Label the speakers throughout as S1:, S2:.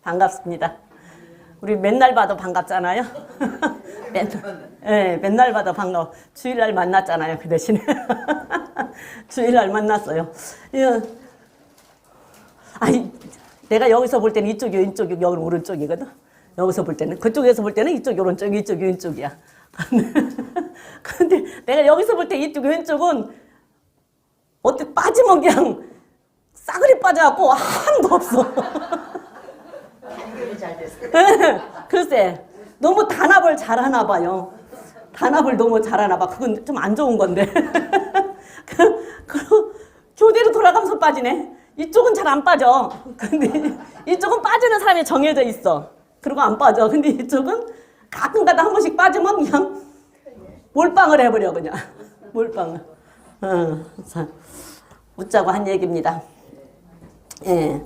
S1: 반갑습니다. 우리 맨날 봐도 반갑잖아요. 맨날 봐도 반가워. 주일날 만났잖아요. 그 대신에. 주일날 만났어요. 아니, 내가 여기서 볼 때는 이쪽이 왼쪽이고 여기는 오른쪽이거든. 여기서 볼 때는. 그쪽에서 볼 때는 이쪽이 오른쪽, 이쪽이 왼쪽이야. 근데 내가 여기서 볼 때 이쪽 왼쪽은 어떻게 빠지면 그냥 싸그리 빠져갖고 하나도 없어.
S2: 단결이 잘 됐어.
S1: 글쎄, 너무 단합을 잘하나 봐요. 단합을 너무 잘하나 봐. 그건 좀 안 좋은 건데. 그 교대로 돌아가면서 빠지네. 이쪽은 잘 안 빠져. 근데 이쪽은 빠지는 사람이 정해져 있어. 그리고 안 빠져. 근데 이쪽은 가끔가다 한 번씩 빠지면 그냥 몰빵을 해버려 그냥. 몰빵을. 자, 웃자고 한 얘기입니다. 예.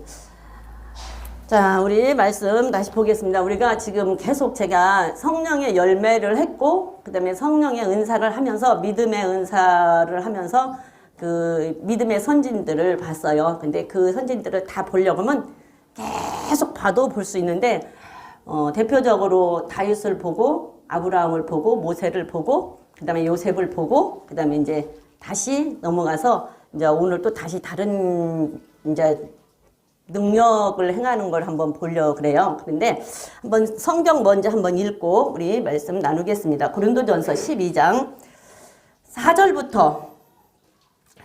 S1: 자, 우리 말씀 다시 보겠습니다. 우리가 지금 계속 제가 성령의 열매를 했고, 그 다음에 성령의 은사를 하면서, 믿음의 은사를 하면서, 그 믿음의 선진들을 봤어요. 근데 그 선진들을 다 보려고 하면 계속 봐도 볼 수 있는데, 대표적으로 다윗을 보고, 아브라함을 보고, 모세를 보고, 그 다음에 요셉을 보고, 그 다음에 이제 다시 넘어가서, 이제 오늘 또 다시 다른, 이제 능력을 행하는 걸 한번 보려고 그래요. 그런데 한번 성경 먼저 한번 읽고 우리 말씀 나누겠습니다. 고린도전서 12장 4절부터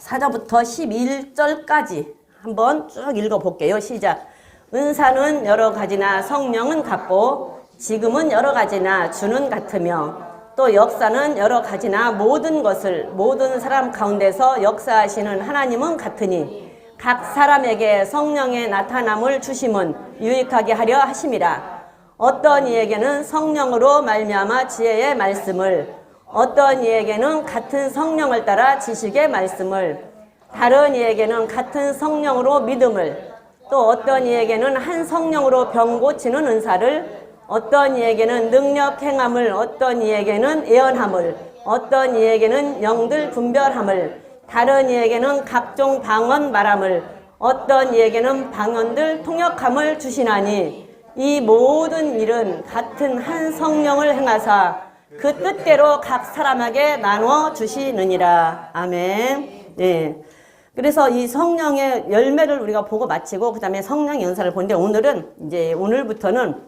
S1: 11절까지 한번 쭉 읽어볼게요. 시작. 은사는 여러 가지나 성령은 같고 지금은 여러 가지나 주는 같으며 또 역사는 여러 가지나 모든 것을 모든 사람 가운데서 역사하시는 하나님은 같으니 각 사람에게 성령의 나타남을 주심은 유익하게 하려 하심이라. 어떤 이에게는 성령으로 말미암아 지혜의 말씀을, 어떤 이에게는 같은 성령을 따라 지식의 말씀을, 다른 이에게는 같은 성령으로 믿음을, 또 어떤 이에게는 한 성령으로 병 고치는 은사를, 어떤 이에게는 능력 행함을, 어떤 이에게는 예언함을, 어떤 이에게는 영들 분별함을, 다른 이에게는 각종 방언 말함을, 어떤 이에게는 방언들 통역함을 주시나니 이 모든 일은 같은 한 성령을 행하사 그 뜻대로 각 사람에게 나눠 주시느니라. 아멘. 네. 그래서 이 성령의 열매를 우리가 보고 마치고 그 다음에 성령의 은사를 보는데 오늘부터는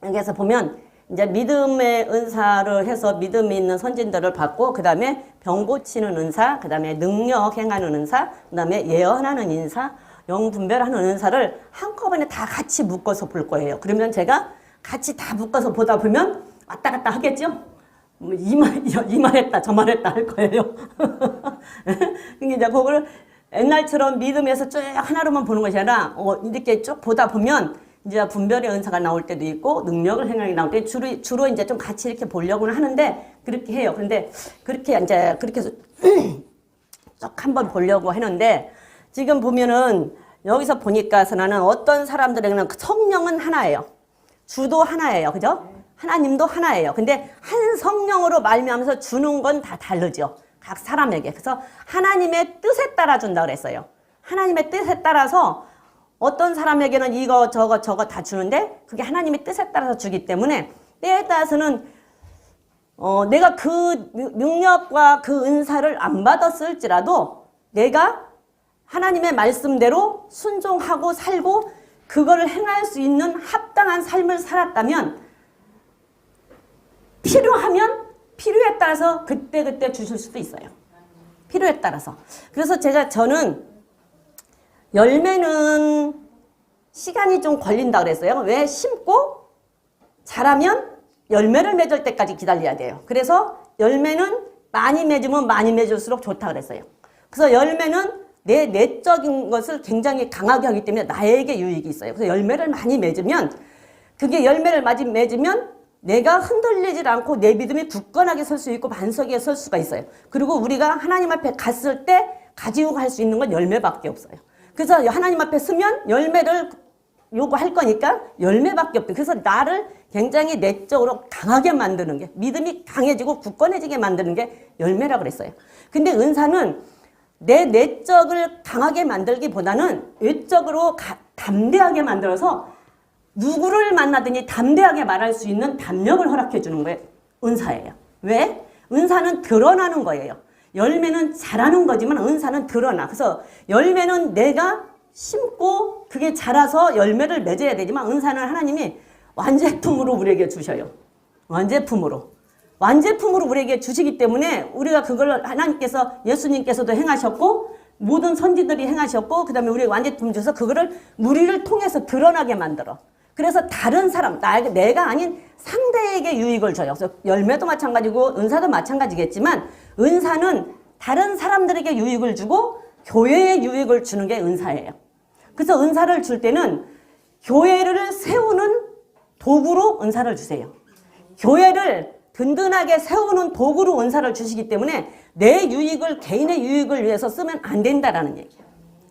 S1: 여기서 보면 이제 믿음의 은사를 해서 믿음이 있는 선진들을 받고 그 다음에 병 고치는 은사, 그 다음에 능력 행하는 은사, 그 다음에 예언하는 인사, 영 분별하는 은사를 한꺼번에 다 같이 묶어서 볼 거예요. 그러면 제가 같이 다 묶어서 보다 보면 왔다 갔다 하겠죠? 이말했다 저말했다 할 거예요. 이제 그걸 옛날처럼 믿음에서 쭉 하나로만 보는 것이 아니라 이렇게 쭉 보다 보면 이제 분별의 은사가 나올 때도 있고 능력을 행하는 게 나올 때 주로 이제 좀 같이 이렇게 보려고는 하는데 그렇게 해요. 그런데 그렇게 해서 쭉 한번 보려고 했는데 지금 보면은 여기서 보니까 나는 어떤 사람들에게는 성령은 하나예요. 주도 하나예요. 그죠? 하나님도 하나예요. 근데 한 성령으로 말미암아서 주는 건 다 다르죠. 각 사람에게. 그래서 하나님의 뜻에 따라 준다 그랬어요. 하나님의 뜻에 따라서 어떤 사람에게는 이거 저거 다 주는데 그게 하나님의 뜻에 따라서 주기 때문에 때에 따라서는 내가 그 능력과 그 은사를 안 받았을지라도 내가 하나님의 말씀대로 순종하고 살고 그거를 행할 수 있는 합당한 삶을 살았다면 필요에 따라서 그때 주실 수도 있어요. 필요에 따라서. 그래서 저는 열매는 시간이 좀 걸린다 그랬어요. 왜? 심고 자라면 열매를 맺을 때까지 기다려야 돼요. 그래서 열매는 많이 맺으면 많이 맺을수록 좋다 그랬어요. 그래서 열매는 내 내적인 것을 굉장히 강하게 하기 때문에 나에게 유익이 있어요. 그래서 열매를 많이 맺으면 그게 열매를 많이 맺으면 내가 흔들리질 않고 내 믿음이 굳건하게 설 수 있고 반석에 설 수가 있어요. 그리고 우리가 하나님 앞에 갔을 때 가지고 갈 수 있는 건 열매밖에 없어요. 그래서 하나님 앞에 서면 열매를 요구할 거니까 열매밖에 없대. 그래서 나를 굉장히 내적으로 강하게 만드는 게 믿음이 강해지고 굳건해지게 만드는 게 열매라고 그랬어요. 근데 은사는 내 내적을 강하게 만들기보다는 외적으로 담대하게 만들어서 누구를 만나든지 담대하게 말할 수 있는 담력을 허락해 주는 거예요. 은사예요. 왜? 은사는 드러나는 거예요. 열매는 자라는 거지만 은사는 드러나. 그래서 열매는 내가 심고 그게 자라서 열매를 맺어야 되지만 은사는 하나님이 완제품으로 우리에게 주셔요. 완제품으로 우리에게 주시기 때문에 우리가 그걸 하나님께서 예수님께서도 행하셨고 모든 선지들이 행하셨고 그 다음에 우리에게 완제품 주셔서 그거를 우리를 통해서 드러나게 만들어. 그래서 다른 사람, 내가 아닌 상대에게 유익을 줘요. 그래서 열매도 마찬가지고 은사도 마찬가지겠지만 은사는 다른 사람들에게 유익을 주고 교회에 유익을 주는 게 은사예요. 그래서 은사를 줄 때는 교회를 세우는 도구로 은사를 주세요. 교회를 든든하게 세우는 도구로 은사를 주시기 때문에 내 유익을 개인의 유익을 위해서 쓰면 안 된다라는 얘기예요.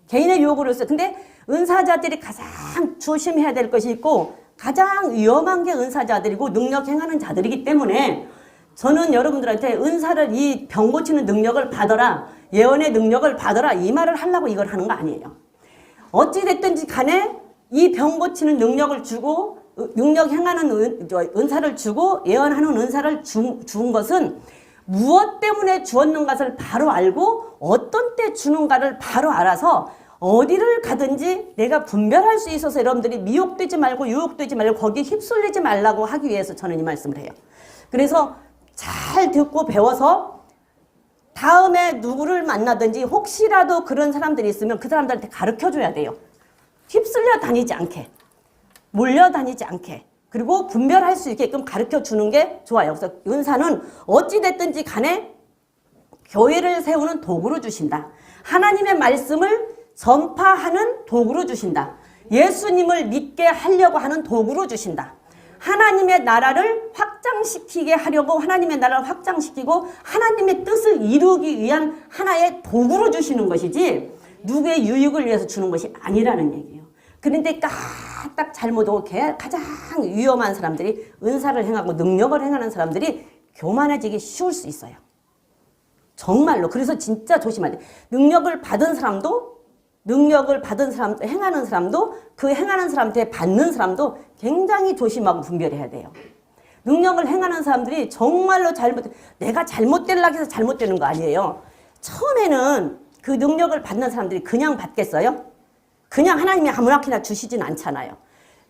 S1: 개인의 유익으로 써. 근데 은사자들이 가장 조심해야 될 것이 있고 가장 위험한 게 은사자들이고 능력 행하는 자들이기 때문에 저는 여러분들한테 은사를 이 병 고치는 능력을 받아라, 예언의 능력을 받아라 이 말을 하려고 이걸 하는 거 아니에요. 어찌 됐든지 간에 이 병 고치는 능력을 주고 능력 행하는 은사를 주고 예언하는 은사를 준 것은 무엇 때문에 주었는 것을 바로 알고 어떤 때 주는가를 바로 알아서 어디를 가든지 내가 분별할 수 있어서 여러분들이 미혹되지 말고 유혹되지 말고 거기에 휩쓸리지 말라고 하기 위해서 저는 이 말씀을 해요. 그래서 잘 듣고 배워서 다음에 누구를 만나든지 혹시라도 그런 사람들이 있으면 그 사람들한테 가르쳐줘야 돼요. 휩쓸려 다니지 않게, 몰려다니지 않게, 그리고 분별할 수 있게끔 가르쳐주는 게 좋아요. 그래서 은사는 어찌됐든지 간에 교회를 세우는 도구로 주신다. 하나님의 말씀을 전파하는 도구로 주신다. 예수님을 믿게 하려고 하는 도구로 주신다. 하나님의 나라를 확장시키게 하려고 하나님의 나라를 확장시키고 하나님의 뜻을 이루기 위한 하나의 도구로 주시는 것이지 누구의 유익을 위해서 주는 것이 아니라는 얘기예요. 그런데 까딱 잘못하고 가장 위험한 사람들이 은사를 행하고 능력을 행하는 사람들이 교만해지기 쉬울 수 있어요. 정말로. 그래서 진짜 조심해야 돼. 능력을 받은 사람도 행하는 사람도 그 행하는 사람한테 받는 사람도 굉장히 조심하고 분별해야 돼요. 능력을 행하는 사람들이 정말로 내가 잘못되려고 해서 잘못되는 거 아니에요. 처음에는 그 능력을 받는 사람들이 그냥 받겠어요? 그냥 하나님이 아무렇게나 주시진 않잖아요.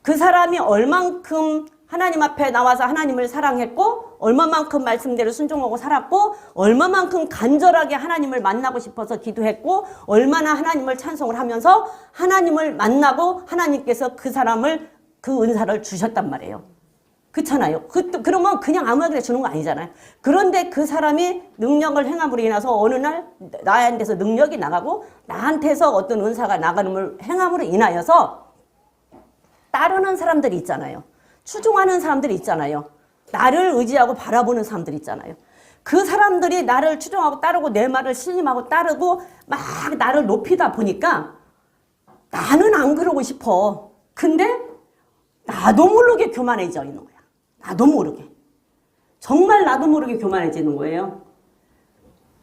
S1: 그 사람이 얼만큼 하나님 앞에 나와서 하나님을 사랑했고 얼마만큼 말씀대로 순종하고 살았고 얼마만큼 간절하게 하나님을 만나고 싶어서 기도했고 얼마나 하나님을 찬송을 하면서 하나님을 만나고 하나님께서 그 사람을 그 은사를 주셨단 말이에요. 그렇잖아요. 그러면 그냥 아무에게나 주는 거 아니잖아요. 그런데 그 사람이 능력을 행함으로 인해서 어느 날 나한테서 능력이 나가고 나한테서 어떤 은사가 나가는 행함으로 인하여서 따르는 사람들이 있잖아요. 추종하는 사람들이 있잖아요. 나를 의지하고 바라보는 사람들이 있잖아요. 그 사람들이 나를 추종하고 따르고 내 말을 신임하고 따르고 막 나를 높이다 보니까 나는 안 그러고 싶어. 근데 나도 모르게 교만해져 있는 거야. 나도 모르게. 정말 나도 모르게 교만해지는 거예요.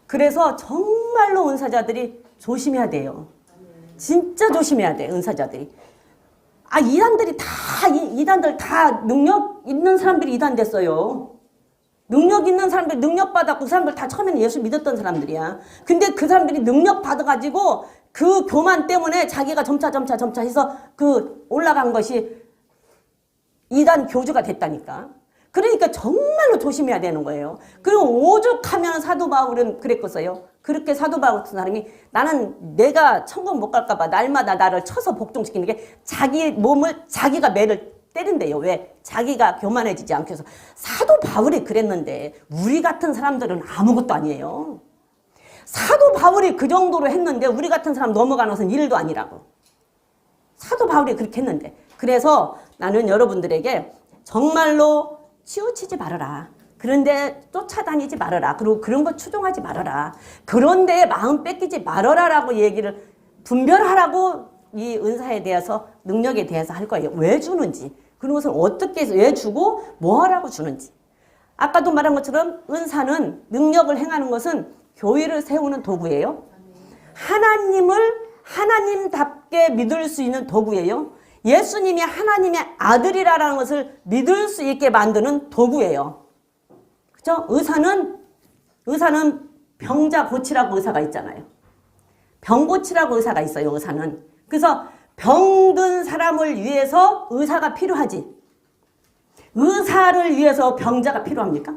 S1: 그래서 정말로 은사자들이 조심해야 돼요. 진짜 조심해야 돼, 은사자들이. 이단들 다 능력 있는 사람들이 이단 됐어요. 능력 있는 사람들, 능력 받았고 그 사람들 다 처음에는 예수 믿었던 사람들이야. 근데 그 사람들이 능력 받아가지고 그 교만 때문에 자기가 점차 해서 그 올라간 것이 이단 교주가 됐다니까. 그러니까 정말로 조심해야 되는 거예요. 그리고 오죽하면 사도 바울은 그랬겠어요. 그렇게 사도 바울 같은 사람이 나는 내가 천국 못 갈까 봐 날마다 나를 쳐서 복종시키는 게 자기 몸을 자기가 매를 때린대요. 왜? 자기가 교만해지지 않게 해서. 사도 바울이 그랬는데 우리 같은 사람들은 아무것도 아니에요. 사도 바울이 그 정도로 했는데 우리 같은 사람 넘어가는 것은 일도 아니라고. 사도 바울이 그렇게 했는데. 그래서 나는 여러분들에게 정말로 치우치지 말아라. 그런데 쫓아다니지 말아라. 그리고 그런 거 추종하지 말아라. 그런데 마음 뺏기지 말아라라고 얘기를 분별하라고 이 은사에 대해서 능력에 대해서 할 거예요. 왜 주는지. 그런 것을 어떻게 왜 주고 뭐 하라고 주는지. 아까도 말한 것처럼 은사는 능력을 행하는 것은 교회를 세우는 도구예요. 하나님을 하나님답게 믿을 수 있는 도구예요. 예수님이 하나님의 아들이라는 것을 믿을 수 있게 만드는 도구예요. 그죠? 의사는 병자 고치라고 의사가 있잖아요. 병 고치라고 의사가 있어요, 의사는. 그래서 병든 사람을 위해서 의사가 필요하지. 의사를 위해서 병자가 필요합니까?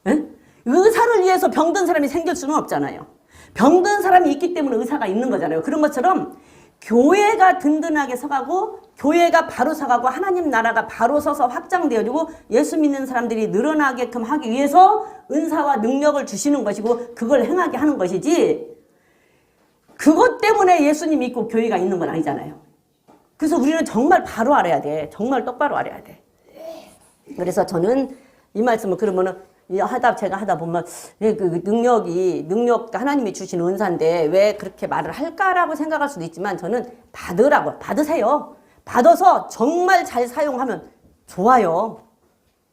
S1: 네? 의사를 위해서 병든 사람이 생길 수는 없잖아요. 병든 사람이 있기 때문에 의사가 있는 거잖아요. 그런 것처럼 교회가 든든하게 서가고 교회가 바로 서가고 하나님 나라가 바로 서서 확장되어지고 예수 믿는 사람들이 늘어나게끔 하기 위해서 은사와 능력을 주시는 것이고 그걸 행하게 하는 것이지 그것 때문에 예수님 믿고 교회가 있는 건 아니잖아요. 그래서 우리는 정말 바로 알아야 돼. 정말 똑바로 알아야 돼. 그래서 저는 이 말씀을 그러면은 제가 하다 보면 왜 그 능력 하나님이 주신 은사인데 왜 그렇게 말을 할까라고 생각할 수도 있지만 저는 받으세요. 받아서 정말 잘 사용하면 좋아요.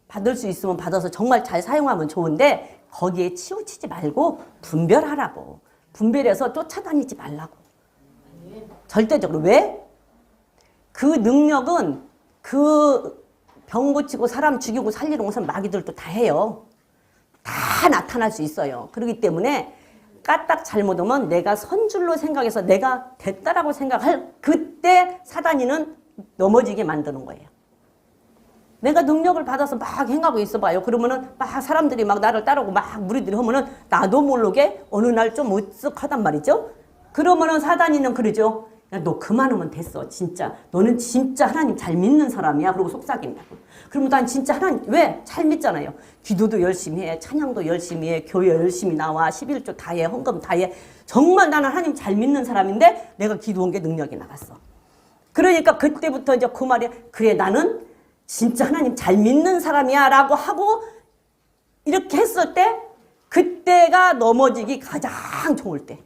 S1: 받을 수 있으면 받아서 정말 잘 사용하면 좋은데 거기에 치우치지 말고 분별하라고. 분별해서 쫓아다니지 말라고. 절대적으로. 왜? 그 능력은 그 병 고치고 사람 죽이고 살리는 것은 마귀들도 다 해요. 다 나타날 수 있어요. 그렇기 때문에 까딱 잘못하면 내가 선줄로 생각해서 내가 됐다라고 생각할 그때 사단이는 넘어지게 만드는 거예요. 내가 능력을 받아서 막 행하고 있어봐요. 그러면은 막 사람들이 막 나를 따르고 막 무리들이 하면은 나도 모르게 어느 날 좀 으쓱하단 말이죠. 그러면은 사단이는 그러죠. 야, 너 그만하면 됐어. 진짜. 너는 진짜 하나님 잘 믿는 사람이야. 그러고 속삭인다고. 그러면 난 진짜 하나님, 왜? 잘 믿잖아요. 기도도 열심히 해. 찬양도 열심히 해. 교회 열심히 나와. 11조 다 해. 헌금 다 해. 정말 나는 하나님 잘 믿는 사람인데 내가 기도한 게 능력이 나갔어. 그러니까 그때부터 이제 그 말이 그래 나는 진짜 하나님 잘 믿는 사람이야 라고 하고 이렇게 했을 때 그때가 넘어지기 가장 좋을 때.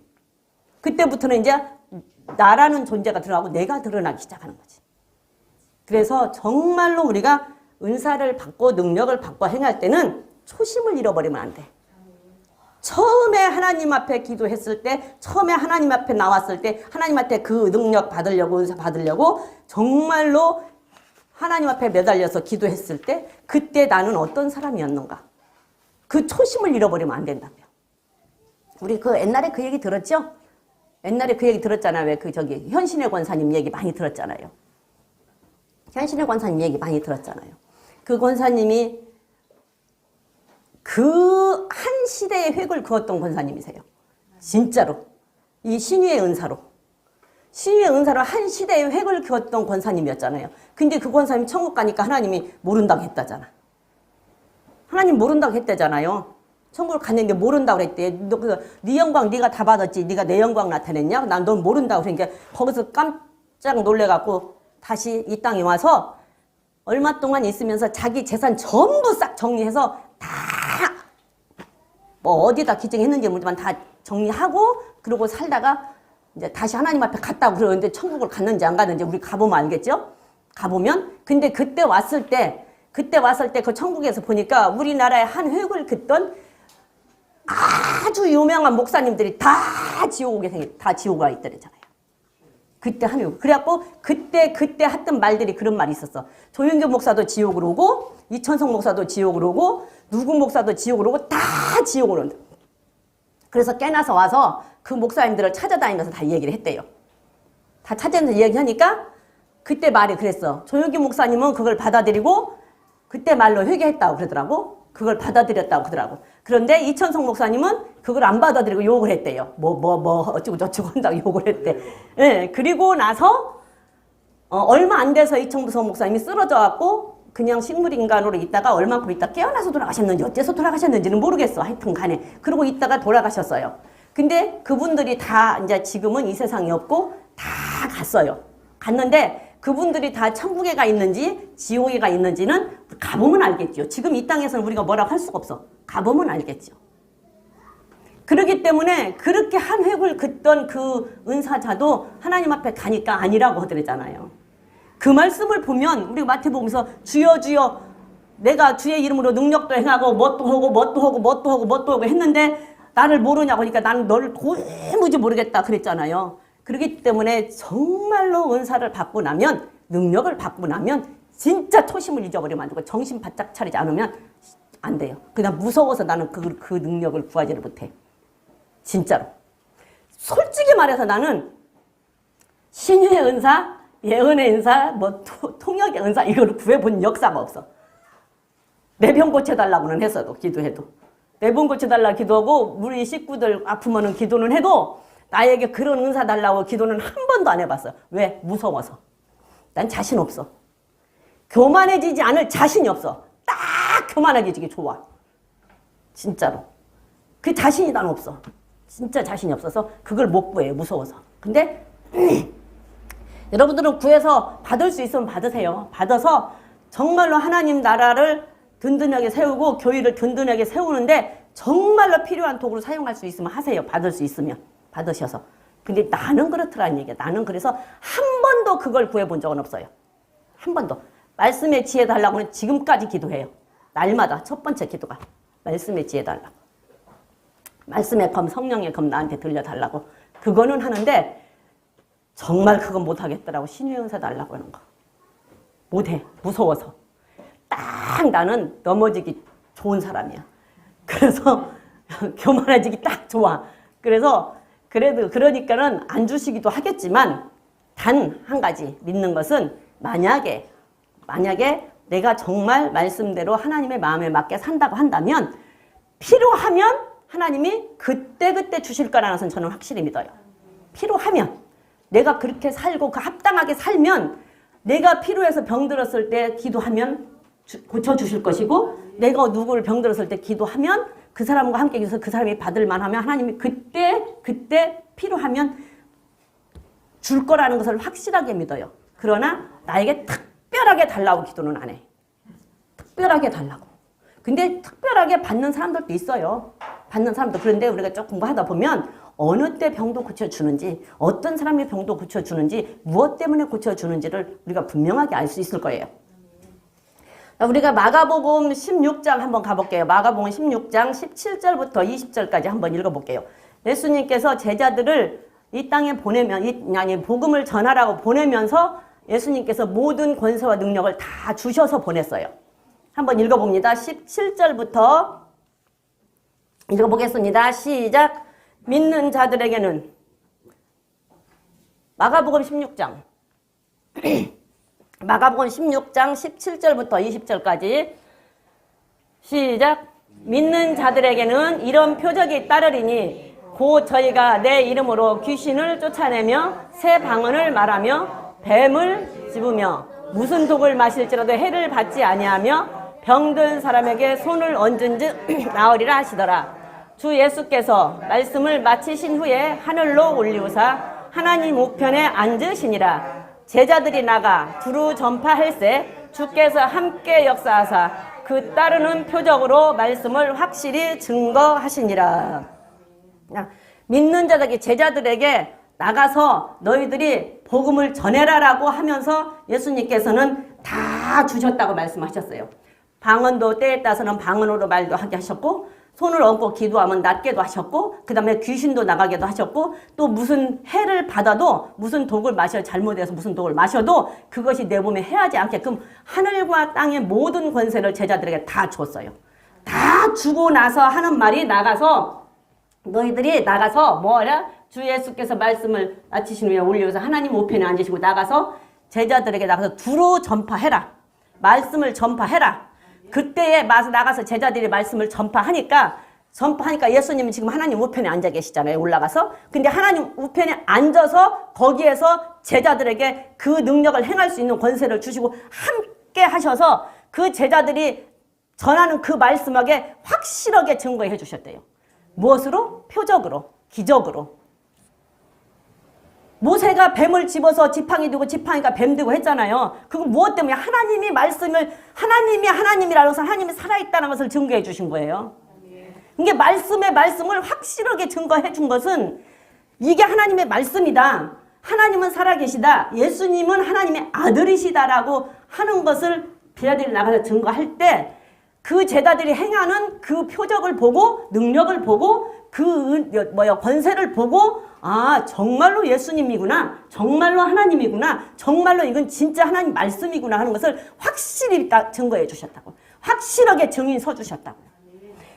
S1: 그때부터는 이제 나라는 존재가 들어가고 내가 드러나기 시작하는 거지. 그래서 정말로 우리가 은사를 받고 능력을 받고 행할 때는 초심을 잃어버리면 안 돼. 처음에 하나님 앞에 기도했을 때, 처음에 하나님 앞에 나왔을 때, 하나님한테 그 능력 받으려고, 은사 받으려고 정말로 하나님 앞에 매달려서 기도했을 때, 그때 나는 어떤 사람이었는가? 그 초심을 잃어버리면 안 된다고요. 우리 그 옛날에 그 얘기 들었죠? 옛날에 그 얘기 들었잖아요. 왜 현신의 권사님 얘기 많이 들었잖아요. 현신의 권사님 얘기 많이 들었잖아요. 그 권사님이 그 한 시대의 획을 그었던 권사님이세요. 진짜로. 이 신유의 은사로. 신유의 은사로 한 시대의 획을 그었던 권사님이었잖아요. 근데 그 권사님이 천국 가니까 하나님이 모른다고 했다잖아. 하나님 모른다고 했대잖아요. 천국을 갔는데 모른다고 그랬대. 네 영광 네가 다 받았지. 네가 내 영광 나타냈냐? 난 넌 모른다고 그러니까 거기서 깜짝 놀래갖고 다시 이 땅에 와서 얼마 동안 있으면서 자기 재산 전부 싹 정리해서 다 뭐 어디다 기증했는지 모르지만 다 정리하고 그러고 살다가 이제 다시 하나님 앞에 갔다고 그러는데 천국을 갔는지 안 갔는지 우리 가보면 알겠죠? 가보면 근데 그때 왔을 때 그 천국에서 보니까 우리나라의 한 획을 긋던 아주 유명한 목사님들이 다 지옥에 있더랬잖아요. 그때 한 획. 그래갖고 그때 했던 말들이 그런 말이 있었어. 조윤교 목사도 지옥으로 오고 이천성 목사도 지옥으로 오고 누구 목사도 지옥으로 오고 다 지옥으로 온다. 그래서 깨나서 와서 그 목사님들을 찾아다니면서 다 얘기를 했대요. 다 찾아다니면서 얘기하니까 그때 말이 그랬어. 조윤교 목사님은 그걸 받아들이고 그때 말로 회개했다고 그러더라고. 그걸 받아들였다고 그러더라고. 그런데 이천성 목사님은 그걸 안 받아들이고 욕을 했대요. 어쩌고 저쩌고 한다고 욕을 했대. 예, 그리고 나서 얼마 안 돼서 이천성 목사님이 쓰러져갖고 그냥 식물인간으로 있다가 얼만큼 있다 깨어나서 돌아가셨는지 어째서 돌아가셨는지는 모르겠어. 하여튼 간에. 그러고 있다가 돌아가셨어요. 근데 그분들이 다 이제 지금은 이 세상에 없고 다 갔어요. 갔는데 그분들이 다 천국에 가 있는지 지옥에 가 있는지는 가보면 알겠죠. 지금 이 땅에서는 우리가 뭐라고 할 수가 없어. 가보면 알겠죠. 그렇기 때문에 그렇게 한 획을 긋던 그 은사자도 하나님 앞에 가니까 아니라고 하더랬잖아요. 그 말씀을 보면 우리가 마태복음에서 주여 주여 내가 주의 이름으로 능력도 행하고 뭣도 하고 했는데 나를 모르냐고 하니까 나는 너를 도무지 모르겠다 그랬잖아요. 그렇기 때문에 정말로 은사를 받고 나면, 능력을 받고 나면 진짜 초심을 잊어버리면 안 되고 정신 바짝 차리지 않으면 안 돼요. 그냥 무서워서 나는 그 능력을 구하지를 못해. 진짜로. 솔직히 말해서 나는 신유의 은사, 예언의 은사, 뭐 통역의 은사 이걸 구해본 역사가 없어. 내 병 고쳐달라고는 했어도, 기도해도. 내 병 고쳐달라 기도하고 우리 식구들 아프면은 기도는 해도 나에게 그런 은사 달라고 기도는 한 번도 안 해봤어. 왜? 무서워서. 난 자신 없어. 교만해지지 않을 자신이 없어. 딱 교만해지기 좋아. 진짜로. 그 자신이 난 없어. 진짜 자신이 없어서 그걸 못 구해요. 무서워서. 근데 여러분들은 구해서 받을 수 있으면 받으세요. 받아서 정말로 하나님 나라를 든든하게 세우고 교회를 든든하게 세우는데 정말로 필요한 도구로 사용할 수 있으면 하세요. 받을 수 있으면. 받으셔서. 근데 나는 그렇더라는 얘기야. 나는 그래서 한 번도 그걸 구해본 적은 없어요. 한 번도. 말씀의 지혜 달라고는 지금까지 기도해요. 날마다 첫 번째 기도가 말씀의 지혜 달라고. 말씀의 검, 성령의 검 나한테 들려달라고. 그거는 하는데 정말 그건 못하겠더라고. 신유의 은사 달라고 하는 거. 못해. 무서워서. 딱 나는 넘어지기 좋은 사람이야. 그래서 교만해지기 딱 좋아. 그러니까는 안 주시기도 하겠지만 단 한 가지 믿는 것은 만약에 내가 정말 말씀대로 하나님의 마음에 맞게 산다고 한다면 필요하면 하나님이 그때 주실 거라는 것은 저는 확실히 믿어요. 필요하면 내가 그렇게 살고 그 합당하게 살면 내가 필요해서 병들었을 때 기도하면 고쳐주실 것이고 내가 누구를 병들었을 때 기도하면 그 사람과 함께 계셔서 그 사람이 받을 만하면 하나님이 그때 필요하면 줄 거라는 것을 확실하게 믿어요. 그러나 나에게 특별하게 달라고 기도는 안 해. 특별하게 달라고. 근데 특별하게 받는 사람들도 있어요. 받는 사람도. 그런데 우리가 좀 공부하다 보면 어느 때 병도 고쳐주는지, 어떤 사람의 병도 고쳐주는지, 무엇 때문에 고쳐주는지를 우리가 분명하게 알 수 있을 거예요. 우리가 마가복음 16장 한번 가볼게요. 마가복음 16장 17절부터 20절까지 한번 읽어볼게요. 예수님께서 제자들을 이 땅에 보내면, 복음을 전하라고 보내면서 예수님께서 모든 권세와 능력을 다 주셔서 보냈어요. 한번 읽어봅니다. 17절부터 읽어보겠습니다. 시작. 믿는 자들에게는 마가복음 16장 17절부터 20절까지 시작. 믿는 자들에게는 이런 표적이 따르리니 곧 저희가 내 이름으로 귀신을 쫓아내며 새 방언을 말하며 뱀을 집으며 무슨 독을 마실지라도 해를 받지 아니하며 병든 사람에게 손을 얹은즉 나으리라 하시더라. 주 예수께서 말씀을 마치신 후에 하늘로 올리우사 하나님 우편에 앉으시니라. 제자들이 나가 두루 전파할세 주께서 함께 역사하사 그 따르는 표적으로 말씀을 확실히 증거하시니라. 믿는 자들에게, 제자들에게 나가서 너희들이 복음을 전해라라고 하면서 예수님께서는 다 주셨다고 말씀하셨어요. 방언도 때에 따라서는 방언으로 말도 하게 하셨고, 손을 얹고 기도하면 낫게도 하셨고, 그 다음에 귀신도 나가게도 하셨고, 또 무슨 해를 받아도 무슨 독을 잘못해서 무슨 독을 마셔도 그것이 내 몸에 해하지 않게끔 하늘과 땅의 모든 권세를 제자들에게 다 줬어요. 다 주고 나서 하는 말이 나가서, 너희들이 나가서 뭐하라? 주 예수께서 말씀을 마치신 후에 올려서 하나님 우편에 앉으시고 나가서 제자들에게 나가서 두루 전파해라. 말씀을 전파해라. 그때에 나가서 제자들이 말씀을 전파하니까 예수님은 지금 하나님 우편에 앉아 계시잖아요. 올라가서. 근데 하나님 우편에 앉아서 거기에서 제자들에게 그 능력을 행할 수 있는 권세를 주시고 함께 하셔서 그 제자들이 전하는 그 말씀하게 확실하게 증거해 주셨대요. 무엇으로? 표적으로, 기적으로. 모세가 뱀을 집어서 지팡이 두고 지팡이가 뱀 되고 했잖아요. 그건 무엇 때문에? 하나님이 말씀을, 하나님이 하나님이라고 해서 하나님이 살아있다는 것을 증거해 주신 거예요. 이게 말씀을 확실하게 증거해 준 것은 이게 하나님의 말씀이다. 하나님은 살아계시다. 예수님은 하나님의 아들이시다라고 하는 것을 제자들이 나가서 증거할 때 그 제자들이 행하는 그 표적을 보고 능력을 보고 그 권세를 보고 아 정말로 예수님이구나, 정말로 하나님이구나, 정말로 이건 진짜 하나님 말씀이구나 하는 것을 확실히 증거해 주셨다고, 확실하게 증인 서 주셨다고.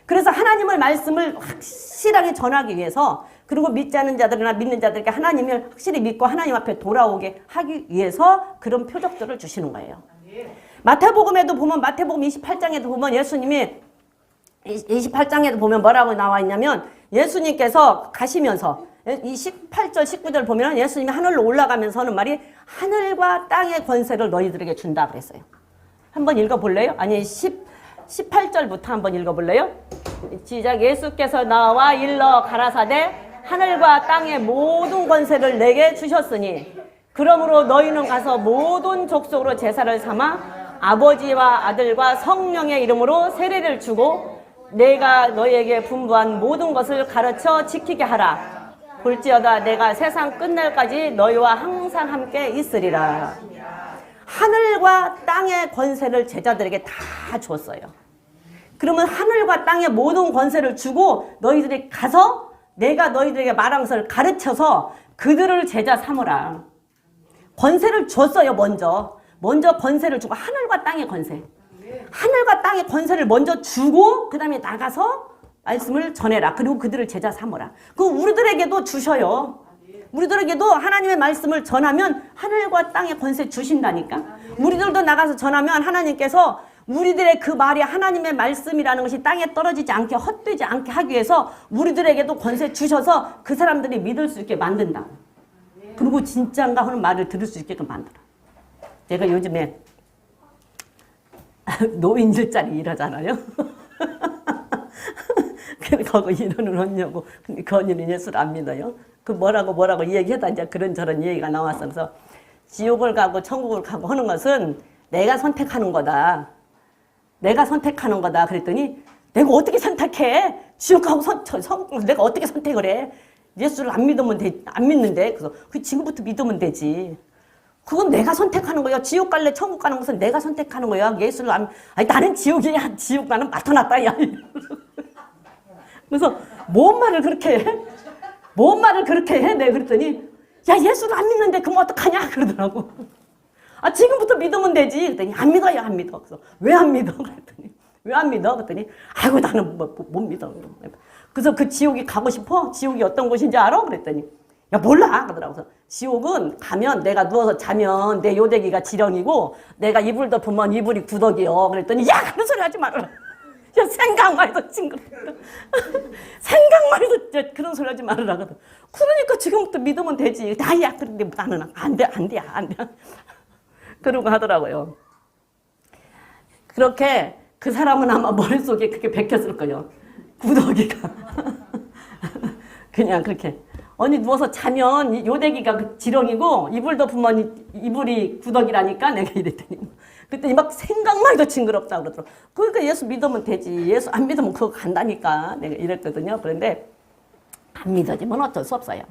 S1: 그래서 하나님의 말씀을 확실하게 전하기 위해서, 그리고 믿지 않는 자들이나 믿는 자들에게 하나님을 확실히 믿고 하나님 앞에 돌아오게 하기 위해서 그런 표적들을 주시는 거예요. 마태복음에도 보면, 마태복음 28장에도 보면 예수님이 28장에도 보면 뭐라고 나와 있냐면, 예수님께서 가시면서 이 18절 19절 보면 예수님이 하늘로 올라가면서 하는 말이 하늘과 땅의 권세를 너희들에게 준다 그랬어요. 한번 읽어볼래요? 아니 18절부터 한번 읽어볼래요? 시작. 예수께서 나와 일러 가라사대 하늘과 땅의 모든 권세를 내게 주셨으니 그러므로 너희는 가서 모든 족속으로 제사를 삼아 아버지와 아들과 성령의 이름으로 세례를 주고 내가 너희에게 분부한 모든 것을 가르쳐 지키게 하라. 볼지어다 내가 세상 끝날까지 너희와 항상 함께 있으리라. 하늘과 땅의 권세를 제자들에게 다 줬어요. 그러면 하늘과 땅의 모든 권세를 주고 너희들이 가서 내가 너희들에게 말한 것을 가르쳐서 그들을 제자 삼으라. 권세를 줬어요. 먼저 권세를 주고, 하늘과 땅의 권세, 하늘과 땅의 권세를 먼저 주고 그 다음에 나가서 말씀을 전해라. 그리고 그들을 제자 삼으라. 그 우리들에게도 주셔요. 우리들에게도 하나님의 말씀을 전하면 하늘과 땅의 권세 주신다니까. 우리들도 나가서 전하면 하나님께서 우리들의 그 말이 하나님의 말씀이라는 것이 땅에 떨어지지 않게, 헛되지 않게 하기 위해서 우리들에게도 권세 주셔서 그 사람들이 믿을 수 있게 만든다. 그리고 진짜인가 하는 말을 들을 수 있게끔 만들어. 제가 요즘에 노인들짜리 일하잖아요. 거기 일하는 언니하고, 근데 그 언니는 예수를 안 믿어요. 그 뭐라고 얘기하다 이제 그런저런 얘기가 나왔어서, 지옥을 가고 천국을 가고 하는 것은 내가 선택하는 거다. 내가 선택하는 거다. 그랬더니 내가 어떻게 선택해? 지옥 가고 내가 어떻게 선택을 해? 예수를 안 믿는데. 그래서 지금부터 믿으면 되지. 그건 내가 선택하는 거야. 지옥 갈래 천국 가는 것은 내가 선택하는 거야. 예수를 아니 나는 지옥이야. 지옥 나는 맡아놨다. 야. 그래서 뭔 말을 그렇게 해? 뭔 말을 그렇게 해? 내가 그랬더니 야 예수를 안 믿는데 그럼 어떡하냐 그러더라고. 아 지금부터 믿으면 되지. 그랬더니 안 믿어요. 안 믿어. 그래서 왜 안 믿어? 그랬더니 왜 안 믿어? 그랬더니 아이고 나는 못 믿어. 그래서 그 지옥이 가고 싶어? 지옥이 어떤 곳인지 알아? 그랬더니 야 몰라 그러더라고. 그래서 지옥은 가면 내가 누워서 자면 내 요대기가 지렁이고 내가 이불 덮으면 이불이 구더기요. 그랬더니 야 그런 소리 하지 말아라. 야 생각만 해도 징그러. 생각만 해도 그런 소리 하지 말아라. 그러니까 지금부터 믿으면 되지. 나야 그런데 나는 안 돼. 그러고 하더라고요. 그렇게 그 사람은 아마 머릿속에 그게 박혔을 거예요. 구더기가. 그냥 그렇게. 언니 누워서 자면 요대기가 그 지렁이고 이불 덮으면 이불이 구더기라니까 내가 이랬더니 그랬더니 막 생각만 해도 징그럽다 그러더라고. 그러니까 예수 믿으면 되지. 예수 안 믿으면 그거 간다니까 내가 이랬거든요. 그런데 안 믿어지면 어쩔 수 없어요.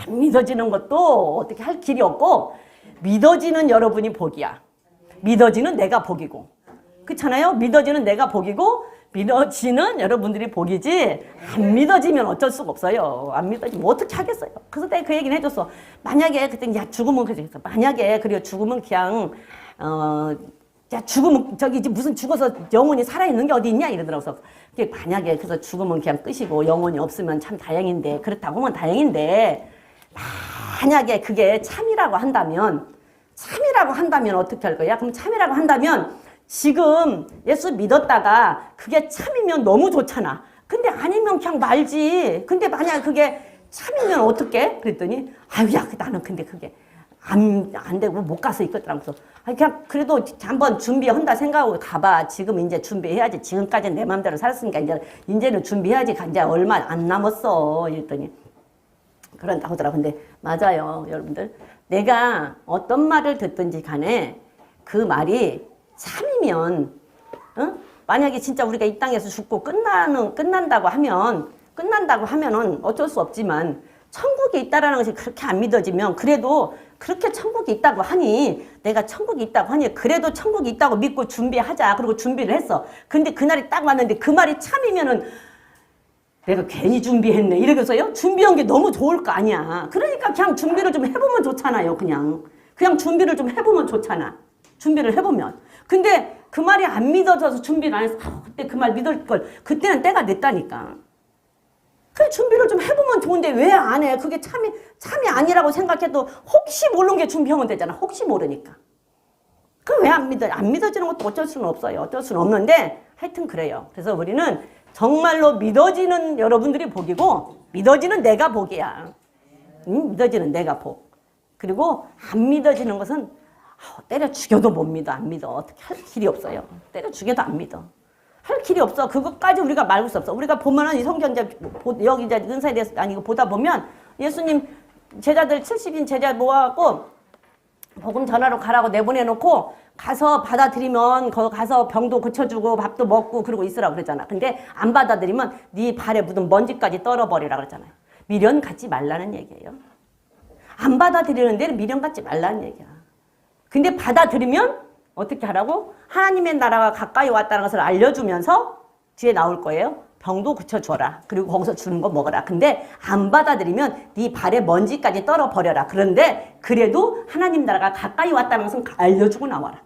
S1: 안 믿어지는 것도 어떻게 할 길이 없고 믿어지는 여러분이 복이야. 믿어지는 내가 복이고. 그렇잖아요. 믿어지는 내가 복이고 믿어지는 여러분들이 복이지 안 믿어지면 어쩔 수가 없어요. 안 믿어지면 어떻게 하겠어요. 그래서 내가 그 얘기는 해줬어. 만약에 그때 야 죽으면 그랬어. 만약에 그래요 죽으면 그냥 야 죽으면 저기 무슨 죽어서 영혼이 살아있는 게 어디 있냐 이러더라고요. 만약에 그래서 죽으면 그냥 끝이고 영혼이 없으면 참 다행인데 그렇다고 하면 다행인데 만약에 그게 참이라고 한다면 어떻게 할 거야? 그럼 참이라고 한다면 지금 예수 믿었다가 그게 참이면 너무 좋잖아. 근데 아니면 그냥 말지. 근데 만약 그게 참이면 어떡해? 그랬더니 아유 야 나는 근데 그게 안 되고 못 가서 있겠더라고. 그래서 그냥 그래도 한번 준비한다 생각하고 가봐. 지금 이제 준비해야지. 지금까지는 내 마음대로 살았으니까 이제는 준비해야지. 이제 얼마 안 남았어. 이랬더니 그런다고 하더라고. 근데 맞아요, 여러분들. 내가 어떤 말을 듣든지 간에 그 말이 참이면, 만약에 진짜 우리가 이 땅에서 죽고 끝난다고 하면은 어쩔 수 없지만 천국이 있다라는 것이 그렇게 안 믿어지면 그래도 그렇게 천국이 있다고 하니 내가 천국이 있다고 하니 그래도 천국이 있다고 믿고 준비하자. 그리고 준비를 했어. 근데 그날이 딱 왔는데 그 말이 참이면은 내가 괜히 준비했네 이러면서요. 준비한 게 너무 좋을 거 아니야. 그러니까 그냥 준비를 좀 해보면 좋잖아요. 그냥 준비를 좀 해보면 좋잖아. 준비를 해보면. 근데 그 말이 안 믿어져서 준비를 안 해서 그때 그 말 믿을 걸 그때는 때가 됐다니까. 그 준비를 좀 해보면 좋은데 왜 안 해? 그게 참이 아니라고 생각해도 혹시 모르는 게 준비하면 되잖아. 혹시 모르니까. 그 왜 안 믿어? 안 믿어지는 것도 어쩔 수는 없어요. 어쩔 수는 없는데 하여튼 그래요. 그래서 우리는 정말로 믿어지는 여러분들이 복이고 믿어지는 내가 복이야. 믿어지는 내가 복. 그리고 안 믿어지는 것은 때려 죽여도 못 믿어. 안 믿어. 어떻게 할 길이 없어요. 때려 죽여도 안 믿어. 할 길이 없어. 그것까지 우리가 말할 수 없어. 우리가 보면은 이 성경 이제 여기 이제 은사에 대해서 아니고 보다 보면 예수님 제자들 70인 제자 모아갖고 복음 전하러 가라고 내보내놓고 가서 받아들이면 거기 가서 병도 고쳐주고 밥도 먹고 그러고 있으라고 그러잖아. 근데 안 받아들이면 네 발에 묻은 먼지까지 떨어버리라 그러잖아요. 미련 갖지 말라는 얘기예요. 안 받아들이는 데는 미련 갖지 말라는 얘기야. 근데 받아들이면 어떻게 하라고? 하나님의 나라가 가까이 왔다는 것을 알려주면서 뒤에 나올 거예요. 병도 고쳐줘라. 그리고 거기서 주는 거 먹어라. 근데 안 받아들이면 네 발에 먼지까지 떨어버려라. 그런데 그래도 하나님 나라가 가까이 왔다는 것을 알려주고 나와라.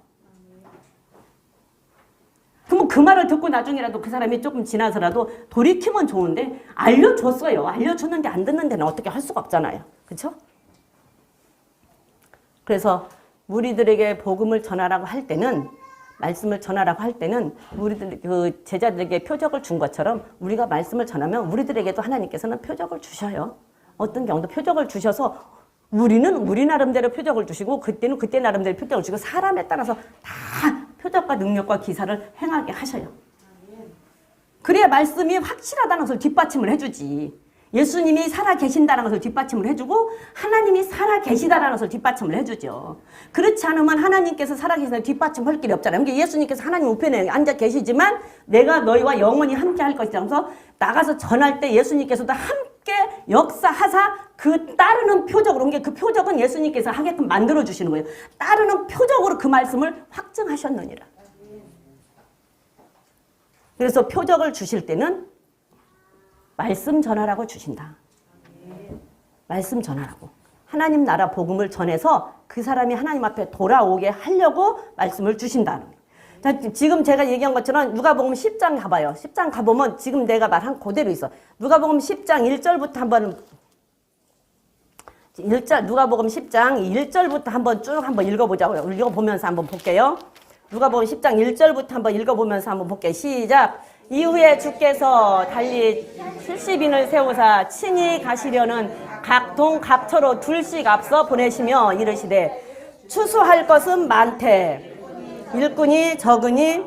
S1: 그럼 그 말을 듣고 나중이라도 그 사람이 조금 지나서라도 돌이키면 좋은데 알려줬어요. 알려줬는데 안 듣는 데는 어떻게 할 수가 없잖아요. 그렇죠? 그래서 우리들에게 복음을 전하라고 할 때는 말씀을 전하라고 할 때는 우리들 그 제자들에게 표적을 준 것처럼 우리가 말씀을 전하면 우리들에게도 하나님께서는 표적을 주셔요. 어떤 경우도 표적을 주셔서 우리는 우리 나름대로 표적을 주시고 그때는 그때 나름대로 표적을 주시고 사람에 따라서 다 표적과 능력과 기사를 행하게 하셔요. 그래야 말씀이 확실하다는 것을 뒷받침을 해주지. 예수님이 살아계신다는 것을 뒷받침을 해주고 하나님이 살아계시다는 것을 뒷받침을 해주죠. 그렇지 않으면 하나님께서 살아계시다는 뒷받침할 길이 없잖아요. 그러니까 예수님께서 하나님 우편에 앉아 계시지만 내가 너희와 영원히 함께 할 것이다. 그래서 나가서 전할 때 예수님께서도 함께 역사하사 그 따르는 표적으로 그러니까 그 표적은 예수님께서 하게끔 만들어주시는 거예요. 따르는 표적으로 그 말씀을 확증하셨느니라. 그래서 표적을 주실 때는 말씀 전하라고 주신다. 말씀 전하라고. 하나님 나라 복음을 전해서 그 사람이 하나님 앞에 돌아오게 하려고 말씀을 주신다. 자, 지금 제가 얘기한 것처럼 누가복음 10장 가봐요. 10장 가보면 지금 내가 말한 그대로 있어. 누가복음 10장 1절부터 한번 누가복음 10장 1절부터 한번 읽어보자고요. 읽어보면서 한번 볼게요. 누가복음 10장 1절부터 한번 읽어보면서 한번 볼게요. 시작. 이후에 주께서 달리 70인을 세우사 친히 가시려는 각동 각처로 둘씩 앞서 보내시며 이르시되 추수할 것은 많되 일꾼이 적으니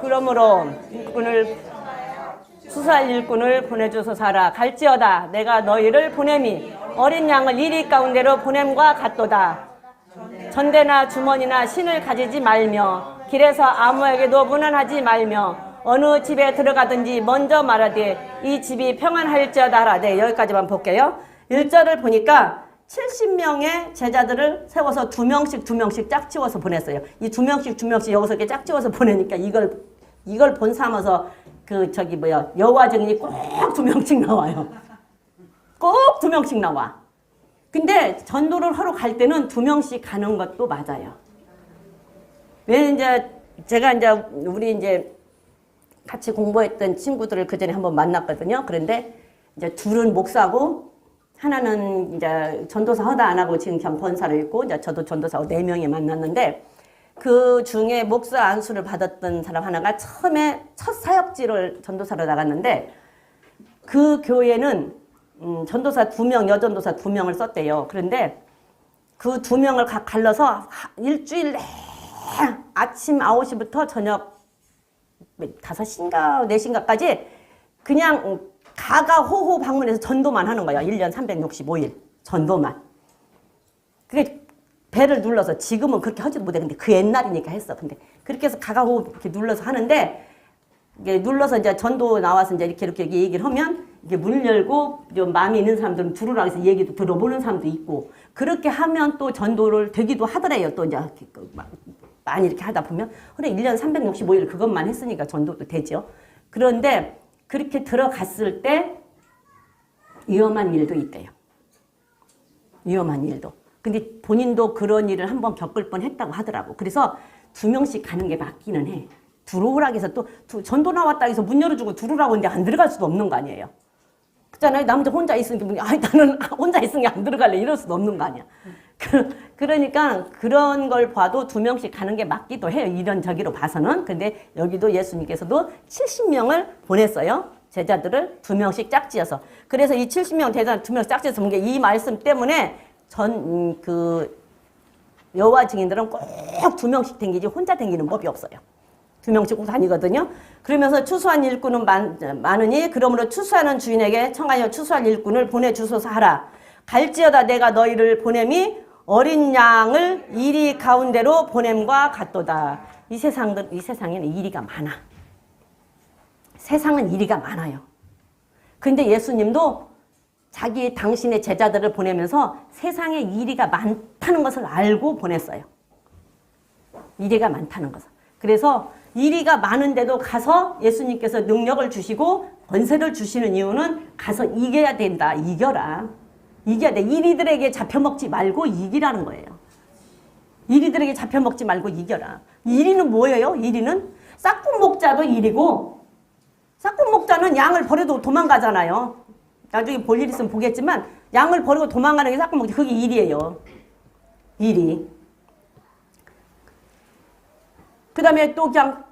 S1: 그러므로 추수할 일꾼을 보내주소서라. 갈지어다 내가 너희를 보냄이 어린 양을 이리 가운데로 보냄과 같도다. 전대나 주머니나 신을 가지지 말며 길에서 아무에게도 문안하지 말며 어느 집에 들어가든지 먼저 말하되 이 집이 평안할지어다 하라되. 여기까지만 볼게요. 1절을 보니까 70명의 제자들을 세워서 2명씩 짝지워서 보냈어요. 이 2명씩 여기서 이렇게 짝지워서 보내니까 이걸 본 삼아서 여호와 증인이 꼭 2명씩 나와요. 꼭 2명씩 나와. 근데 전도를 하러 갈 때는 2명씩 가는 것도 맞아요. 왜 제가 우리 같이 공부했던 친구들을 그 전에 한번 만났거든요. 그런데 둘은 목사고 하나는 전도사 허다 안 하고 지금 그냥 번사로 있고 저도 전도사고 4명이 만났는데 그 중에 목사 안수를 받았던 사람 하나가 처음에 첫 사역지를 전도사로 나갔는데 그 교회는 전도사 2명, 여전도사 2명을 썼대요. 그런데 그 2명을 각 갈라서 일주일 내내 아침 9시부터 저녁 5시인가 4시인가까지 그냥 가가호호 방문해서 전도만 하는 거예요. 1년 365일 전도만. 그게 배를 눌러서 지금은 그렇게 하지도 못해. 근데 그 옛날이니까 했어. 근데 그렇게 해서 가가호호 이렇게 눌러서 하는데 이게 눌러서 전도 나와서 이렇게 얘기를 하면 이게 문을 열고 좀 마음이 있는 사람들은 들어오라고 해서 얘기도 들어보는 사람도 있고 그렇게 하면 또 전도를 되기도 하더래요. 또 이제 많이 이렇게 하다 보면 그래 1년 365일 그것만 했으니까 전도도 되죠. 그런데 그렇게 들어갔을 때 위험한 일도 있대요. 위험한 일도. 근데 본인도 그런 일을 한번 겪을 뻔했다고 하더라고. 그래서 2명씩 가는 게 맞기는 해. 들어오라고 해서 또 전도 나왔다 해서 문 열어주고 들어오라고 했는데 안 들어갈 수도 없는 거 아니에요. 그렇잖아요. 남자 혼자 있으니까 나는 혼자 있으니까 안 들어갈래 이럴 수도 없는 거 아니야. 그러니까 그런 걸 봐도 2명씩 가는 게 맞기도 해요. 이런 저기로 봐서는. 근데 여기도 예수님께서도 70명을 보냈어요. 제자들을 2명씩 짝지어서. 그래서 이 70명 제자 2명씩 짝지어서 본 게 이 말씀 때문에 여호와 증인들은 꼭 2명씩 댕기지 혼자 댕기는 법이 없어요. 2명씩 꼭 다니거든요. 그러면서 추수한 일꾼은 많으니 그러므로 추수하는 주인에게 청하여 추수할 일꾼을 보내주소서 하라. 갈지어다 내가 너희를 보냄이 어린 양을 이리 가운데로 보냄과 같도다. 이 세상에는 이리가 많아. 세상은 이리가 많아요. 근데 예수님도 당신의 제자들을 보내면서 세상에 이리가 많다는 것을 알고 보냈어요. 이리가 많다는 것을. 그래서 이리가 많은데도 가서 예수님께서 능력을 주시고 권세를 주시는 이유는 가서 이겨야 된다. 이겨라. 이겨야 돼. 이리들에게 잡혀먹지 말고 이기라는 거예요. 이리들에게 잡혀먹지 말고 이겨라. 이리는 뭐예요? 이리는 싹꾼 목자도 이리고 싹꾼 목자는 양을 버려도 도망가잖아요. 나중에 볼 일 있으면 보겠지만 양을 버리고 도망가는 게 싹꾼 목자. 그게 일이에요. 일이. 그 다음에 또 그냥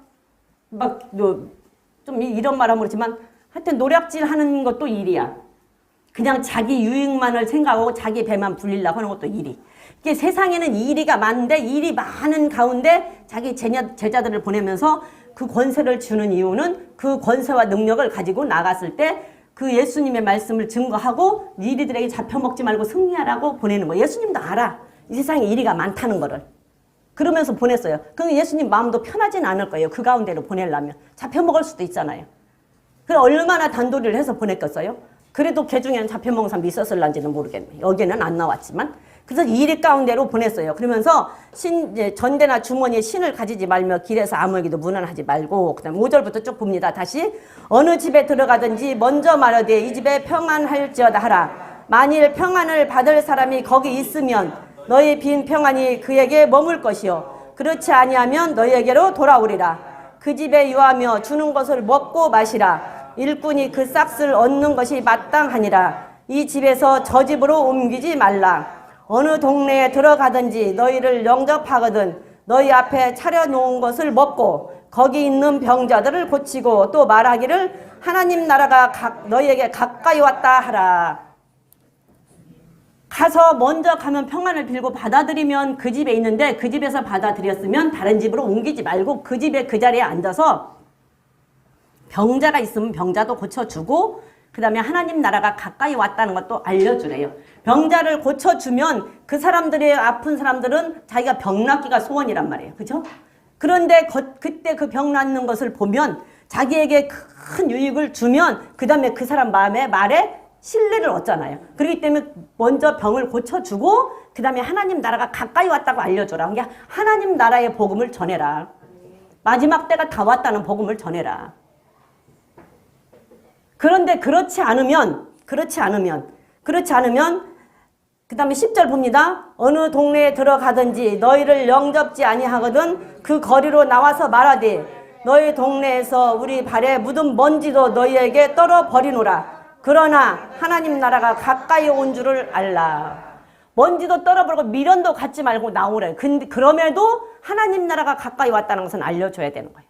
S1: 좀 이런 말 하면 그렇지만 하여튼 노략질 하는 것도 일이야. 그냥 자기 유익만을 생각하고 자기 배만 불리려고 하는 것도 일이. 이게 세상에는 일이가 많은데 일이 많은 가운데 자기 제자들을 보내면서 그 권세를 주는 이유는 그 권세와 능력을 가지고 나갔을 때 그 예수님의 말씀을 증거하고 이리들에게 잡혀먹지 말고 승리하라고 보내는 거예요. 예수님도 알아. 이 세상에 일이가 많다는 거를. 그러면서 보냈어요. 그럼 예수님 마음도 편하진 않을 거예요. 그 가운데로 보내려면. 잡혀먹을 수도 있잖아요. 그래 얼마나 단도리를 해서 보냈겠어요? 그래도 개 중에는 잡혀먹은 사람도 있었을런지는 모르겠네. 여기는 안 나왔지만. 그래서 이리 가운데로 보냈어요. 그러면서 전대나 주머니에 신을 가지지 말며 길에서 아무에게도 문안하지 말고 그 다음 5절부터 쭉 봅니다. 다시 어느 집에 들어가든지 먼저 말하되 이 집에 평안할지어다 하라. 만일 평안을 받을 사람이 거기 있으면 너희 빈 평안이 그에게 머물 것이요 그렇지 아니하면 너희에게로 돌아오리라. 그 집에 유하며 주는 것을 먹고 마시라. 일꾼이 그 싹을 얻는 것이 마땅하니라. 이 집에서 저 집으로 옮기지 말라. 어느 동네에 들어가든지 너희를 영접하거든 너희 앞에 차려놓은 것을 먹고 거기 있는 병자들을 고치고 또 말하기를 하나님 나라가 너희에게 가까이 왔다 하라. 가서 먼저 가면 평안을 빌고 받아들이면 그 집에 있는데 그 집에서 받아들였으면 다른 집으로 옮기지 말고 그 집에 그 자리에 앉아서 병자가 있으면 병자도 고쳐주고 그 다음에 하나님 나라가 가까이 왔다는 것도 알려주래요. 병자를 고쳐주면 그 사람들의 아픈 사람들은 자기가 병 낫기가 소원이란 말이에요. 그죠? 그런데 그때 그 병 낫는 것을 보면 자기에게 큰 유익을 주면 그 다음에 그 사람 말에 신뢰를 얻잖아요. 그렇기 때문에 먼저 병을 고쳐주고 그 다음에 하나님 나라가 가까이 왔다고 알려줘라. 그러니까 하나님 나라의 복음을 전해라. 마지막 때가 다 왔다는 복음을 전해라. 그런데 그렇지 않으면 그 다음에 10절 봅니다. 어느 동네에 들어가든지 너희를 영접지 아니하거든 그 거리로 나와서 말하되 너희 동네에서 우리 발에 묻은 먼지도 너희에게 떨어버리노라. 그러나 하나님 나라가 가까이 온 줄을 알라. 먼지도 떨어버리고 미련도 갖지 말고 나오래. 근데 그럼에도 하나님 나라가 가까이 왔다는 것은 알려줘야 되는 거예요.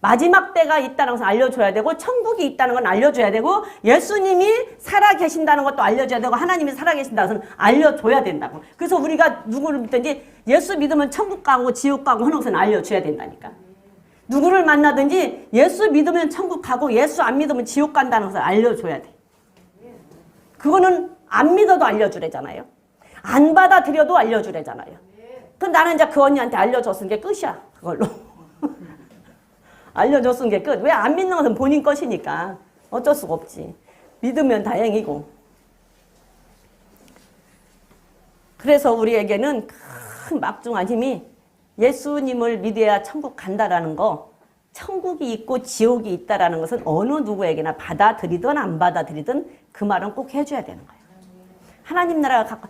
S1: 마지막 때가 있다는 것을 알려줘야 되고 천국이 있다는 건 알려줘야 되고 예수님이 살아계신다는 것도 알려줘야 되고 하나님이 살아계신다는 것은 알려줘야 된다고. 그래서 우리가 누구를 믿든지 예수 믿으면 천국 가고 지옥 가고 하는 것은 알려줘야 된다니까. 누구를 만나든지 예수 믿으면 천국 가고 예수 안 믿으면 지옥 간다는 것을 알려줘야 돼. 그거는 안 믿어도 알려주래잖아요. 안 받아들여도 알려주래잖아요. 그럼 나는 이제 그 언니한테 알려줬은 게 끝이야. 그걸로. 알려줬은 게 끝. 왜 안 믿는 것은 본인 것이니까 어쩔 수가 없지. 믿으면 다행이고. 그래서 우리에게는 큰 막중한 힘이 예수님을 믿어야 천국 간다라는 거, 천국이 있고 지옥이 있다라는 것은 어느 누구에게나 받아들이든 안 받아들이든 그 말은 꼭 해줘야 되는 거예요. 하나님 나라가 가까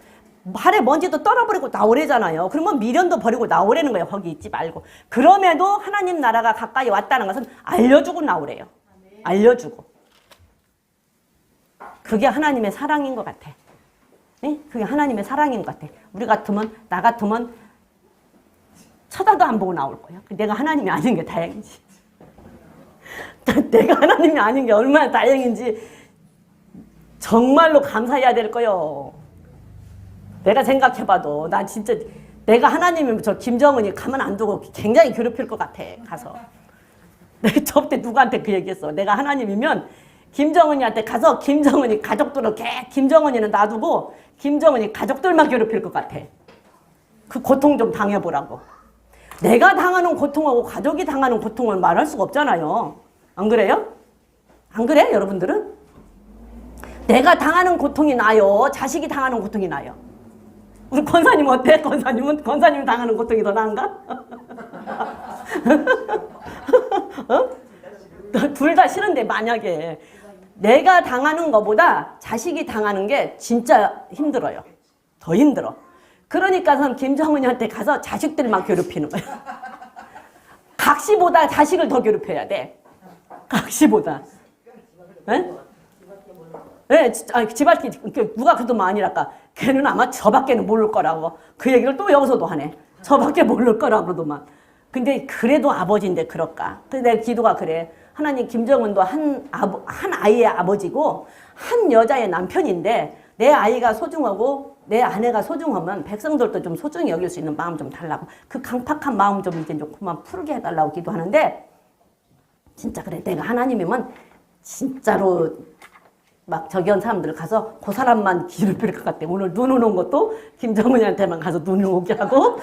S1: 발에 먼지도 떨어버리고 나오래잖아요. 그러면 미련도 버리고 나오라는 거예요. 거기 있지 말고. 그럼에도 하나님 나라가 가까이 왔다는 것은 알려주고 나오래요. 알려주고. 그게 하나님의 사랑인 것 같아. 네? 그게 하나님의 사랑인 것 같아. 우리 같으면, 나 같으면 쳐다도 안 보고 나올 거예요. 내가 하나님이 아닌 게 다행이지. 내가 하나님이 아닌 게 얼마나 다행인지 정말로 감사해야 될 거예요. 내가 생각해봐도 난 진짜 내가 하나님이면 저 김정은이 가만 안 두고 굉장히 괴롭힐 것 같아. 가서. 내가 저때 누구한테 그 얘기했어. 내가 하나님이면 김정은이한테 가서 김정은이 가족들을 김정은이는 놔두고 김정은이 가족들만 괴롭힐 것 같아. 그 고통 좀 당해보라고. 내가 당하는 고통하고 가족이 당하는 고통을 말할 수가 없잖아요. 안 그래요? 안 그래? 여러분들은? 내가 당하는 고통이 나요? 자식이 당하는 고통이 나요? 우리 권사님 어때? 권사님 당하는 고통이 더 나은가? 어? 둘 다 싫은데 만약에 내가 당하는 것보다 자식이 당하는 게 진짜 힘들어요. 더 힘들어. 그러니까 김정은이한테 가서 자식들만 괴롭히는 거야. 각시보다 자식을 더 괴롭혀야 돼. 각시보다. 네? 네, 집밖에 누가 그래도 아니랄까. 걔는 아마 저밖에는 모를 거라고. 그 얘기를 또 여기서도 하네. 저밖에 모를 거라고도만. 근데 그래도 아버지인데 그럴까. 근데 내 기도가 그래. 하나님 김정은도 한 아이의 아버지고 한 여자의 남편인데 내 아이가 소중하고 내 아내가 소중하면 백성들도 좀 소중히 여길 수 있는 마음 좀 달라고. 그 강팍한 마음 좀 이제 좀 그만 풀게 해달라고 기도하는데 진짜 그래. 내가 하나님이면 진짜로 막 저기 한 사람들 가서 그 사람만 괴롭힐 것 같아. 오늘 눈 오는 것도 김정은이한테만 가서 눈을 오게 하고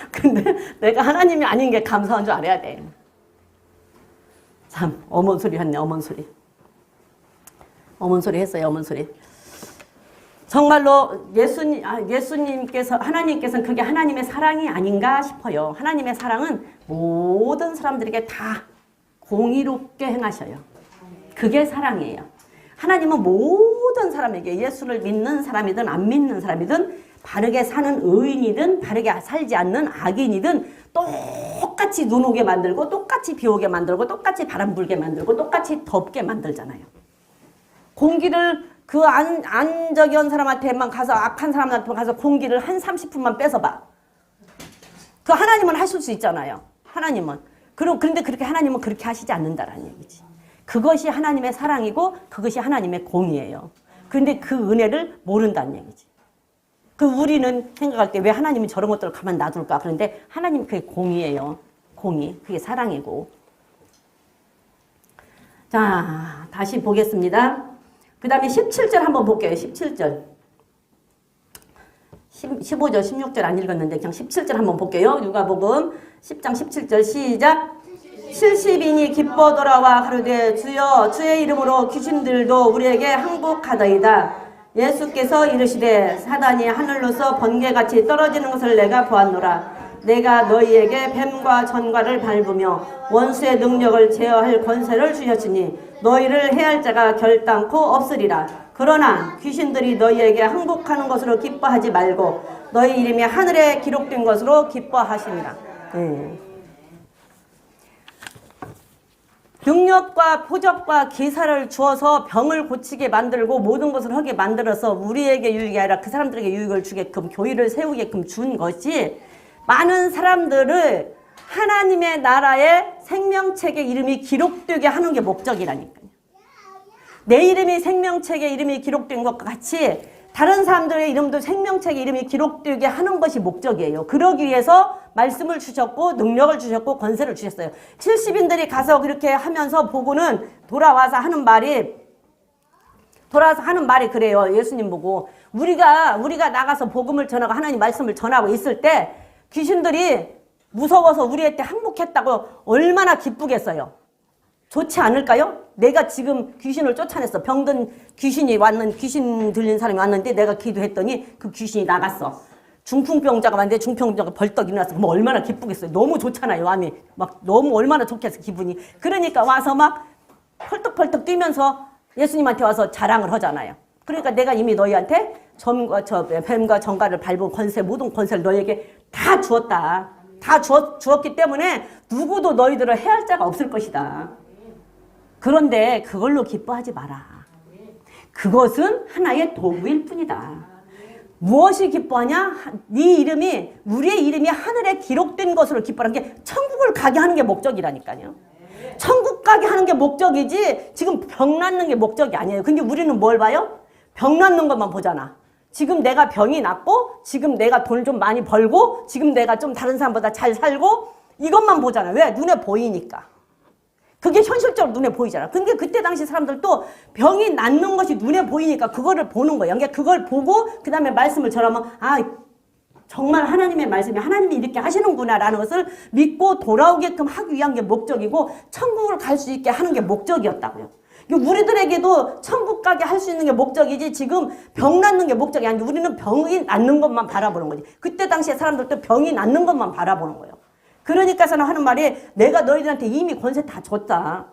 S1: 근데 내가 하나님이 아닌 게 감사한 줄 알아야 돼. 참 어머니 소리 했네. 어머니 소리. 어머니 소리 했어요. 어머니 소리. 정말로 예수님께서 하나님께서는 그게 하나님의 사랑이 아닌가 싶어요. 하나님의 사랑은 모든 사람들에게 다 공의롭게 행하셔요. 그게 사랑이에요. 하나님은 모든 사람에게 예수를 믿는 사람이든 안 믿는 사람이든 바르게 사는 의인이든 바르게 살지 않는 악인이든 똑같이 눈 오게 만들고 똑같이 비 오게 만들고 똑같이 바람 불게 만들고 똑같이 덥게 만들잖아요. 공기를 그 저기 한 사람한테만 가서 악한 사람한테 가서 공기를 한 30분만 뺏어봐. 그 하나님은 하실 수 있잖아요. 하나님은. 그런데 그렇게 하나님은 그렇게 하시지 않는다라는 얘기지. 그것이 하나님의 사랑이고 그것이 하나님의 공의예요. 그런데 그 은혜를 모른다는 얘기지. 그 우리는 생각할 때 왜 하나님이 저런 것들을 가만 놔둘까? 그런데 하나님 그게 공의예요. 공의. 그게 사랑이고. 자, 다시 보겠습니다. 그 다음에 17절 한번 볼게요. 17절. 15절, 16절 안 읽었는데 그냥 17절 한번 볼게요. 누가복음 10장 17절 시작. 70인이 기뻐 돌아와 가로되 주여 주의 이름으로 귀신들도 우리에게 항복하더이다. 예수께서 이르시되 사단이 하늘로서 번개같이 떨어지는 것을 내가 보았노라. 내가 너희에게 뱀과 전과를 밟으며 원수의 능력을 제어할 권세를 주셨으니 너희를 해할 자가 결단코 없으리라. 그러나 귀신들이 너희에게 항복하는 것으로 기뻐하지 말고 너희 이름이 하늘에 기록된 것으로 기뻐하시니라. 능력과 표적과 기사를 주어서 병을 고치게 만들고 모든 것을 하게 만들어서 우리에게 유익이 아니라 그 사람들에게 유익을 주게끔 교회를 세우게끔 준 것이 많은 사람들을 하나님의 나라의 생명책에 이름이 기록되게 하는 게 목적이라니까요. 내 이름이 생명책에 이름이 기록된 것과 같이 다른 사람들의 이름도 생명책에 이름이 기록되게 하는 것이 목적이에요. 그러기 위해서 말씀을 주셨고 능력을 주셨고 권세를 주셨어요. 70인들이 가서 그렇게 하면서 보고는 돌아와서 하는 말이 그래요. 예수님 보고 우리가 나가서 복음을 전하고 하나님 말씀을 전하고 있을 때 귀신들이 무서워서 우리한테 항복했다고 얼마나 기쁘겠어요. 좋지 않을까요? 내가 지금 귀신을 쫓아냈어. 병든 귀신이 귀신 들린 사람이 왔는데 내가 기도했더니 그 귀신이 나갔어. 중풍병자가 왔는데 중풍병자가 벌떡 일어났어. 그럼 얼마나 기쁘겠어요. 너무 좋잖아요. 마음이 막 너무 얼마나 좋겠어 기분이. 그러니까 와서 막 펄떡펄떡 뛰면서 예수님한테 와서 자랑을 하잖아요. 그러니까 내가 이미 너희한테 뱀과 정갈을 밟은 권세, 모든 권세를 너희에게 다 주었다. 다 주었기 때문에 누구도 너희들을 해할 자가 없을 것이다. 그런데 그걸로 기뻐하지 마라. 그것은 하나의 도구일 뿐이다. 무엇이 기뻐하냐? 네 이름이, 우리의 이름이 하늘에 기록된 것으로 기뻐하는 게 천국을 가게 하는 게 목적이라니까요. 천국 가게 하는 게 목적이지 지금 병 낫는 게 목적이 아니에요. 근데 우리는 뭘 봐요? 병 낫는 것만 보잖아. 지금 내가 병이 낫고 지금 내가 돈 좀 많이 벌고 지금 내가 좀 다른 사람보다 잘 살고 이것만 보잖아. 왜? 눈에 보이니까. 그게 현실적으로 눈에 보이잖아. 근데 그때 당시 사람들도 병이 낫는 것이 눈에 보이니까 그거를 보는 거예요. 그러니까 그걸 보고 그 다음에 말씀을 전하면 아 정말 하나님의 말씀이 하나님이 이렇게 하시는구나라는 것을 믿고 돌아오게끔 하기 위한 게 목적이고 천국을 갈 수 있게 하는 게 목적이었다고요. 우리들에게도 천국 가게 할 수 있는 게 목적이지 지금 병 낫는 게 목적이 아니고 우리는 병이 낫는 것만 바라보는 거지. 그때 당시에 사람들도 병이 낫는 것만 바라보는 거예요. 그러니까서는 하는 말이 내가 너희들한테 이미 권세 다 줬다.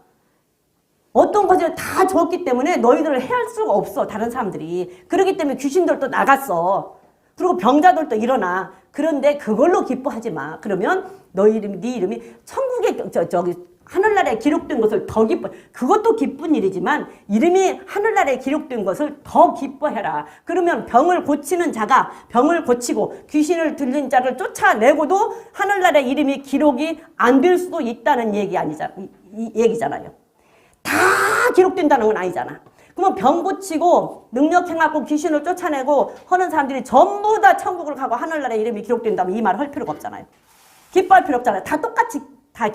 S1: 어떤 권세를 다 줬기 때문에 너희들을 해할 수가 없어. 다른 사람들이. 그렇기 때문에 귀신들도 나갔어. 그리고 병자들도 일어나. 그런데 그걸로 기뻐하지 마. 그러면 너희 이름이 네 이름이 천국에 저기 하늘나라에 기록된 것을 더 기뻐. 그것도 기쁜 일이지만 이름이 하늘나라에 기록된 것을 더 기뻐해라. 그러면 병을 고치는 자가 병을 고치고 귀신을 들린 자를 쫓아내고도 하늘나라에 이름이 기록이 안 될 수도 있다는 얘기 얘기잖아요. 다 기록된다는 건 아니잖아. 그러면 병 고치고 능력 행하고 귀신을 쫓아내고 하는 사람들이 전부 다 천국을 가고 하늘나라에 이름이 기록된다면 이 말 할 필요가 없잖아요. 기뻐할 필요 없잖아요. 다 똑같이 다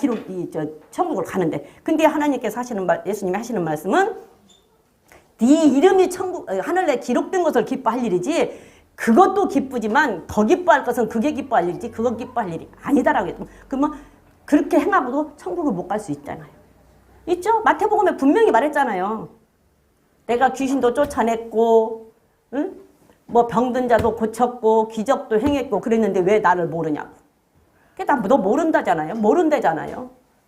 S1: 천국을 가는데. 근데 하나님께서 예수님이 하시는 말씀은 네 이름이 하늘에 기록된 것을 기뻐할 일이지 그것도 기쁘지만 더 기뻐할 것은 그게 기뻐할 일이지 그거 기뻐할 일이 아니다라고 했죠. 그러면 그렇게 행하고도 천국을 못 갈 수 있잖아요. 있죠? 마태복음에 분명히 말했잖아요. 내가 귀신도 쫓아냈고 응? 뭐 병든 자도 고쳤고 기적도 행했고 그랬는데 왜 나를 모르냐고. 너 모른다잖아요.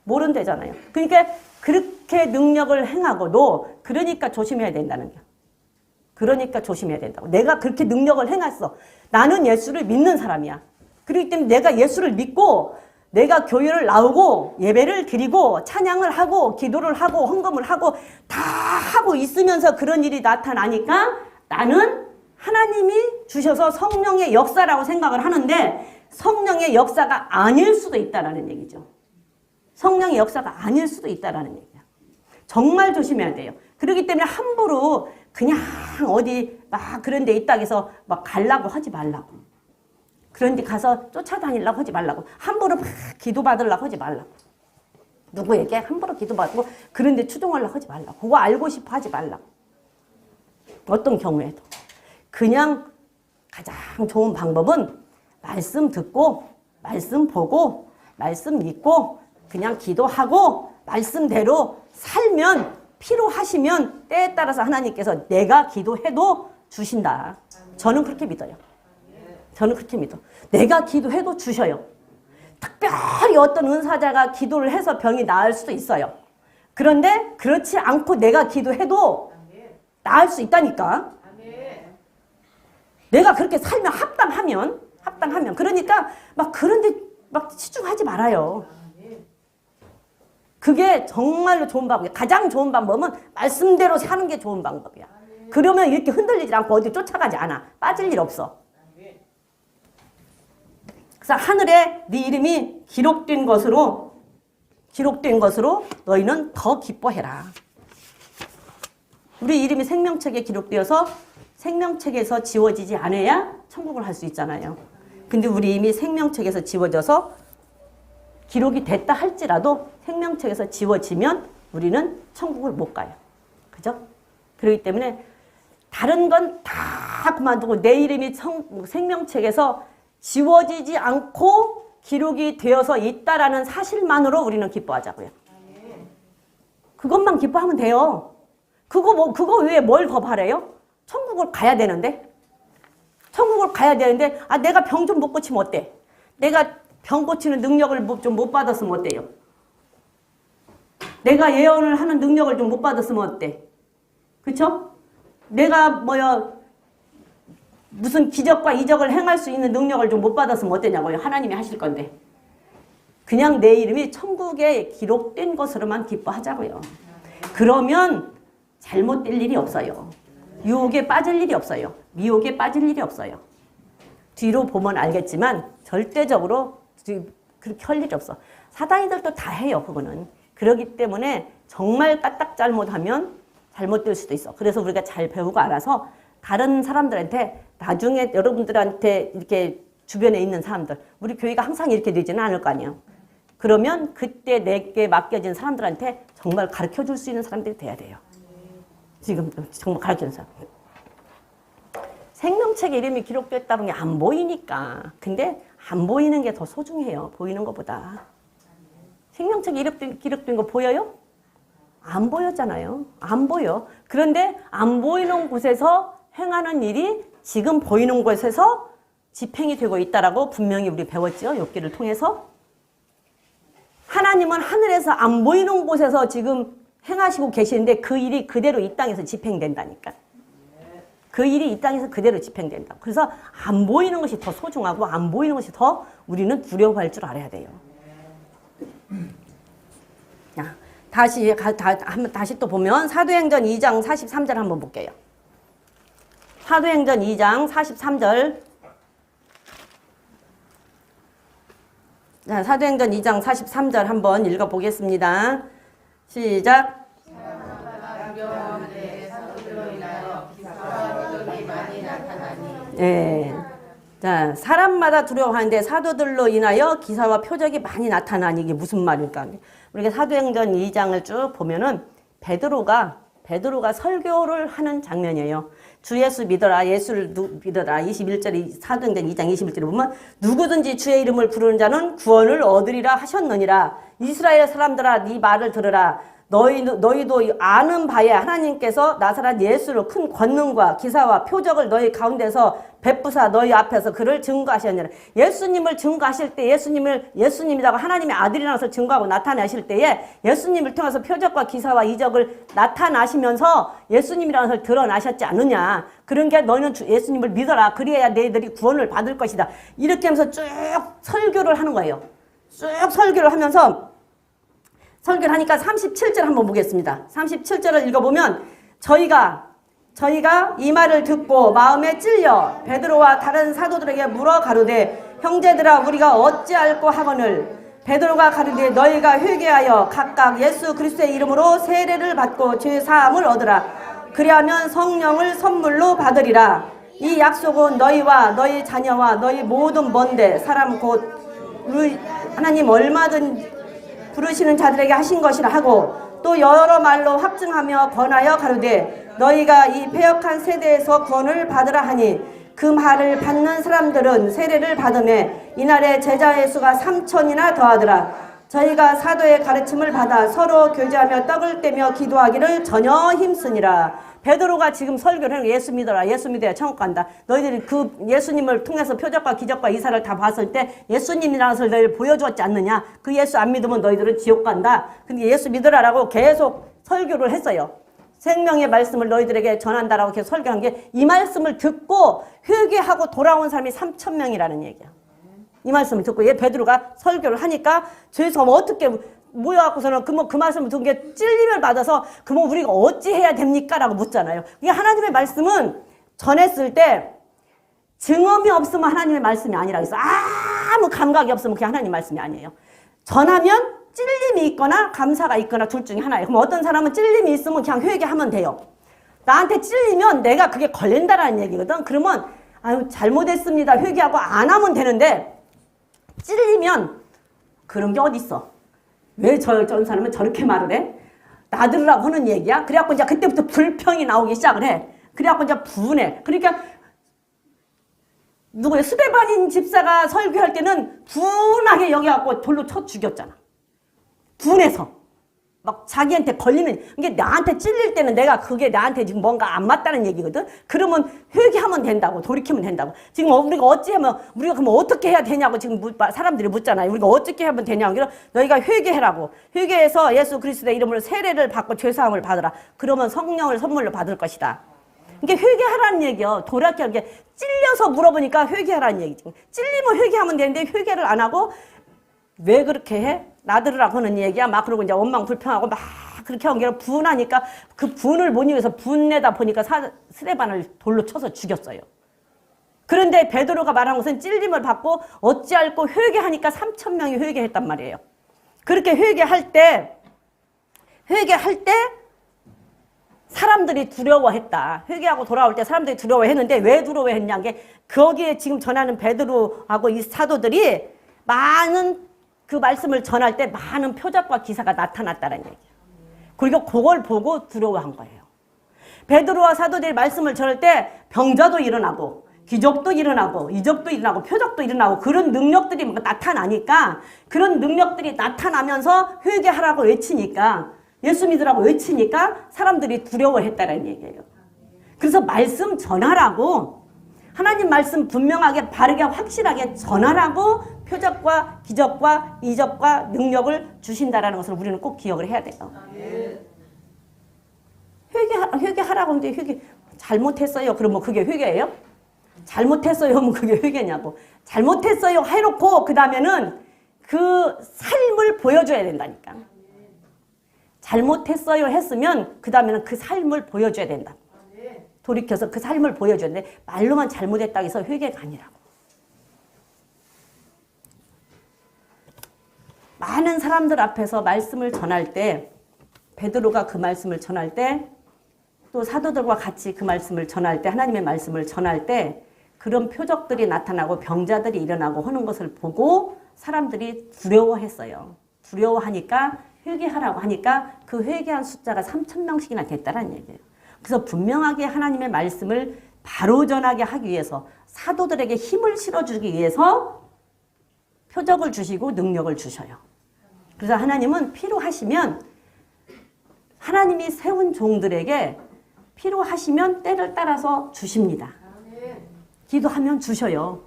S1: 모른대잖아요. 그러니까 그렇게 능력을 행하고도 그러니까 조심해야 된다는 거야. 그러니까 조심해야 된다고. 내가 그렇게 능력을 행했어. 나는 예수를 믿는 사람이야. 그렇기 때문에 내가 예수를 믿고 내가 교회를 나오고 예배를 드리고 찬양을 하고 기도를 하고 헌금을 하고 다 하고 있으면서 그런 일이 나타나니까 나는 하나님이 주셔서 성령의 역사라고 생각을 하는데 성령의 역사가 아닐 수도 있다라는 얘기죠. 성령의 역사가 아닐 수도 있다라는 얘기야. 정말 조심해야 돼요. 그렇기 때문에 함부로 그냥 어디 막 그런 데 있다 해서 막 가려고 하지 말라고. 그런 데 가서 쫓아다니려고 하지 말라고. 함부로 막 기도받으려고 하지 말라고. 누구에게 함부로 기도받고 그런 데 추종하려고 하지 말라고. 그거 알고 싶어 하지 말라고. 어떤 경우에도. 그냥 가장 좋은 방법은 말씀 듣고 말씀 보고 말씀 믿고 그냥 기도하고 말씀대로 살면 필요하시면 때에 따라서 하나님께서 내가 기도해도 주신다. 저는 그렇게 믿어요. 저는 그렇게 믿어. 내가 기도해도 주셔요. 특별히 어떤 은사자가 기도를 해서 병이 나을 수도 있어요. 그런데 그렇지 않고 내가 기도해도 나을 수 있다니까. 내가 그렇게 살면 합당하면 그러니까 막 그런데 막 치중하지 말아요. 그게 정말로 좋은 방법이야. 가장 좋은 방법은 말씀대로 사는 게 좋은 방법이야. 그러면 이렇게 흔들리지 않고 어디 쫓아가지 않아. 빠질 일 없어. 그래서 하늘에 네 이름이 기록된 것으로 너희는 더 기뻐해라. 우리 이름이 생명책에 기록되어서 생명책에서 지워지지 않아야 천국을 갈 수 있잖아요. 근데 우리 이미 생명책에서 지워져서 기록이 됐다 할지라도 생명책에서 지워지면 우리는 천국을 못 가요. 그죠? 그렇기 때문에 다른 건 다 그만두고 내 이름이 생명책에서 지워지지 않고 기록이 되어서 있다라는 사실만으로 우리는 기뻐하자고요. 그것만 기뻐하면 돼요. 그거 외에 뭘 더 바래요? 천국을 가야 되는데. 천국을 가야 되는데, 내가 병 좀 못 고치면 어때? 내가 병 고치는 능력을 좀 못 받았으면 어때요? 내가 예언을 하는 능력을 좀 못 받았으면 어때? 그쵸? 내가 무슨 기적과 이적을 행할 수 있는 능력을 좀 못 받았으면 어떠냐고요. 하나님이 하실 건데. 그냥 내 이름이 천국에 기록된 것으로만 기뻐하자고요. 그러면 잘못될 일이 없어요. 유혹에 빠질 일이 없어요. 미혹에 빠질 일이 없어요. 뒤로 보면 알겠지만 절대적으로 그렇게 할 일이 없어. 사단이들도 다 해요. 그거는. 그렇기 때문에 정말 까딱 잘못하면 잘못될 수도 있어. 그래서 우리가 잘 배우고 알아서 다른 사람들한테 나중에 여러분들한테 이렇게 주변에 있는 사람들, 우리 교회가 항상 이렇게 되지는 않을 거 아니에요. 그러면 그때 내게 맡겨진 사람들한테 정말 가르쳐 줄 수 있는 사람들이 돼야 돼요. 지금 정말 가르쳐 주는 사람. 생명책 이름이 기록됐다는 게 안 보이니까. 근데 안 보이는 게 더 소중해요. 보이는 것보다. 생명책 이름 기록된 거 보여요? 안 보였잖아요. 안 보여. 그런데 안 보이는 곳에서 행하는 일이 지금 보이는 곳에서 집행이 되고 있다라고 분명히 우리 배웠죠. 욥기를 통해서. 하나님은 하늘에서 안 보이는 곳에서 지금 행하시고 계시는데 그 일이 그대로 이 땅에서 집행된다니까. 그 일이 이 땅에서 그대로 집행된다. 그래서 안 보이는 것이 더 소중하고 안 보이는 것이 더 우리는 두려워할 줄 알아야 돼요. 자, 다시 또 보면 사도행전 2장 43절 한번 볼게요. 사도행전 2장 43절. 자, 사도행전 2장 43절 한번 읽어보겠습니다. 시작. 예. 자, 사람마다 두려워하는데 사도들로 인하여 기사와 표적이 많이 나타나니 이게 무슨 말일까? 우리가 사도행전 2장을 쭉 보면은 베드로가 설교를 하는 장면이에요. 주 예수 믿어라, 예수를 믿어라. 21절이 사도행전 2장 21절에 보면 누구든지 주의 이름을 부르는 자는 구원을 얻으리라 하셨느니라. 이스라엘 사람들아, 네 말을 들으라. 너희도 아는 바에 하나님께서 나사렛 예수를 큰 권능과 기사와 표적을 너희 가운데서 베푸사 너희 앞에서 그를 증거하셨느니라. 예수님을 증거하실 때 예수님이라고 하나님의 아들이라는 것을 증거하고 나타내실 때에 예수님을 통해서 표적과 기사와 이적을 나타나시면서 예수님이라는 것을 드러나셨지 않느냐. 그런 게 너희는 예수님을 믿어라. 그래야 너희들이 구원을 받을 것이다. 이렇게 하면서 쭉 설교를 하는 거예요. 쭉 설교를 하면서 설교를 하니까 37절 한번 보겠습니다. 37절을 읽어보면 저희가 이 말을 듣고 마음에 찔려 베드로와 다른 사도들에게 물어 가로되 형제들아 우리가 어찌할꼬 하거늘 베드로가 가로되 너희가 회개하여 각각 예수 그리스도의 이름으로 세례를 받고 죄 사함을 얻으라. 그리하면 성령을 선물로 받으리라. 이 약속은 너희와 너희 자녀와 너희 모든 먼데 사람 곧 하나님 얼마든 부르시는 자들에게 하신 것이라 하고 또 여러 말로 확증하며 권하여 가로되 너희가 이 패역한 세대에서 구원을 받으라 하니 그 말을 받는 사람들은 세례를 받으매 이날에 제자의 수가 3,000이나 더하더라. 저희가 사도의 가르침을 받아 서로 교제하며 떡을 떼며 기도하기를 전혀 힘쓰니라. 베드로가 지금 설교를 하는 예수 믿어라. 예수 믿어야 천국 간다. 너희들이 그 예수님을 통해서 표적과 기적과 이사를 다 봤을 때 예수님이라는 것을 너희를 보여주었지 않느냐. 그 예수 안 믿으면 너희들은 지옥 간다. 근데 예수 믿으라라고 계속 설교를 했어요. 생명의 말씀을 너희들에게 전한다라고 계속 설교한 게 이 말씀을 듣고 회개하고 돌아온 사람이 3,000명이라는 얘기야. 이 말씀을 듣고 베드로가 설교를 하니까 죄에서 어떻게 모여갖고서는 그 말씀을 듣은 게 찔림을 받아서 그러면 우리가 어찌해야 됩니까? 라고 묻잖아요. 이게 하나님의 말씀은 전했을 때 증언이 없으면 하나님의 말씀이 아니라고 했어. 아무 감각이 없으면 그게 하나님 말씀이 아니에요. 전하면 찔림이 있거나 감사가 있거나 둘 중에 하나예요. 그럼 어떤 사람은 찔림이 있으면 그냥 회개하면 돼요. 나한테 찔리면 내가 그게 걸린다라는 얘기거든. 그러면 아유 잘못했습니다. 회개하고 안 하면 되는데 찔리면 그런 게 어딨어. 왜 전 사람은 저렇게 말을 해? 나들으라고 하는 얘기야? 그래갖고 이제 그때부터 불평이 나오기 시작을 해. 그래갖고 이제 분해. 그러니까 누구야? 스데반인 집사가 설교할 때는 분하게 여겨갖고 돌로 쳐 죽였잖아. 분해서. 막 자기한테 걸리는, 이게 나한테 찔릴 때는 내가 그게 나한테 지금 뭔가 안 맞다는 얘기거든. 그러면 회개하면 된다고, 돌이키면 된다고. 지금 우리가 어찌하면, 우리가 그럼 어떻게 해야 되냐고 지금 사람들이 묻잖아요. 우리가 어떻게 하면 되냐고. 그럼 너희가 회개해라고. 회개해서 예수 그리스도의 이름으로 세례를 받고 죄사함을 받으라. 그러면 성령을 선물로 받을 것이다. 이게 회개하라는 얘기요. 돌이키는 게 찔려서 물어보니까 회개하라는 얘기지. 찔리면 회개하면 되는데 회개를 안 하고 왜 그렇게 해? 나들으라고 하는 얘기야. 막 그러고 이제 원망 불평하고 막 그렇게 한 게 분하니까 그 분을 못 이겨서 분내다 보니까 스데반을 돌로 쳐서 죽였어요. 그런데 베드로가 말한 것은 찔림을 받고 어찌할꼬 회개하니까 3,000명이 회개했단 말이에요. 그렇게 회개할 때 사람들이 두려워했다. 회개하고 돌아올 때 사람들이 두려워했는데 왜 두려워했냐는 게 거기에 지금 전하는 베드로하고 이 사도들이 많은 그 말씀을 전할 때 많은 표적과 기사가 나타났다는 얘기예요. 그리고 그걸 보고 두려워한 거예요. 베드로와 사도들이 말씀을 전할 때 병자도 일어나고 기적도 일어나고 이적도 일어나고 표적도 일어나고 그런 능력들이 나타나니까 그런 능력들이 나타나면서 회개하라고 외치니까 예수 믿으라고 외치니까 사람들이 두려워했다는 얘기예요. 그래서 말씀 전하라고 하나님 말씀 분명하게 바르게 확실하게 전하라고 표적과 기적과 이적과 능력을 주신다라는 것을 우리는 꼭 기억을 해야 돼요. 회개하라고 하는데 회개 잘못했어요. 그러면 그게 회개예요? 잘못했어요 하면 그게 회개냐고. 잘못했어요 해놓고 그 다음에는 그 삶을 보여줘야 된다니까. 잘못했어요 했으면 그 다음에는 그 삶을 보여줘야 된다. 돌이켜서 그 삶을 보여줘야 돼. 말로만 잘못했다고 해서 회개가 아니라고. 많은 사람들 앞에서 말씀을 전할 때 베드로가 그 말씀을 전할 때 또 사도들과 같이 그 말씀을 전할 때 하나님의 말씀을 전할 때 그런 표적들이 나타나고 병자들이 일어나고 하는 것을 보고 사람들이 두려워했어요. 두려워하니까 회개하라고 하니까 그 회개한 숫자가 3,000명씩이나 됐다는 얘기예요. 그래서 분명하게 하나님의 말씀을 바로 전하게 하기 위해서 사도들에게 힘을 실어주기 위해서 표적을 주시고 능력을 주셔요. 그래서 하나님은 필요하시면 하나님이 세운 종들에게 필요하시면 때를 따라서 주십니다. 기도하면 주셔요.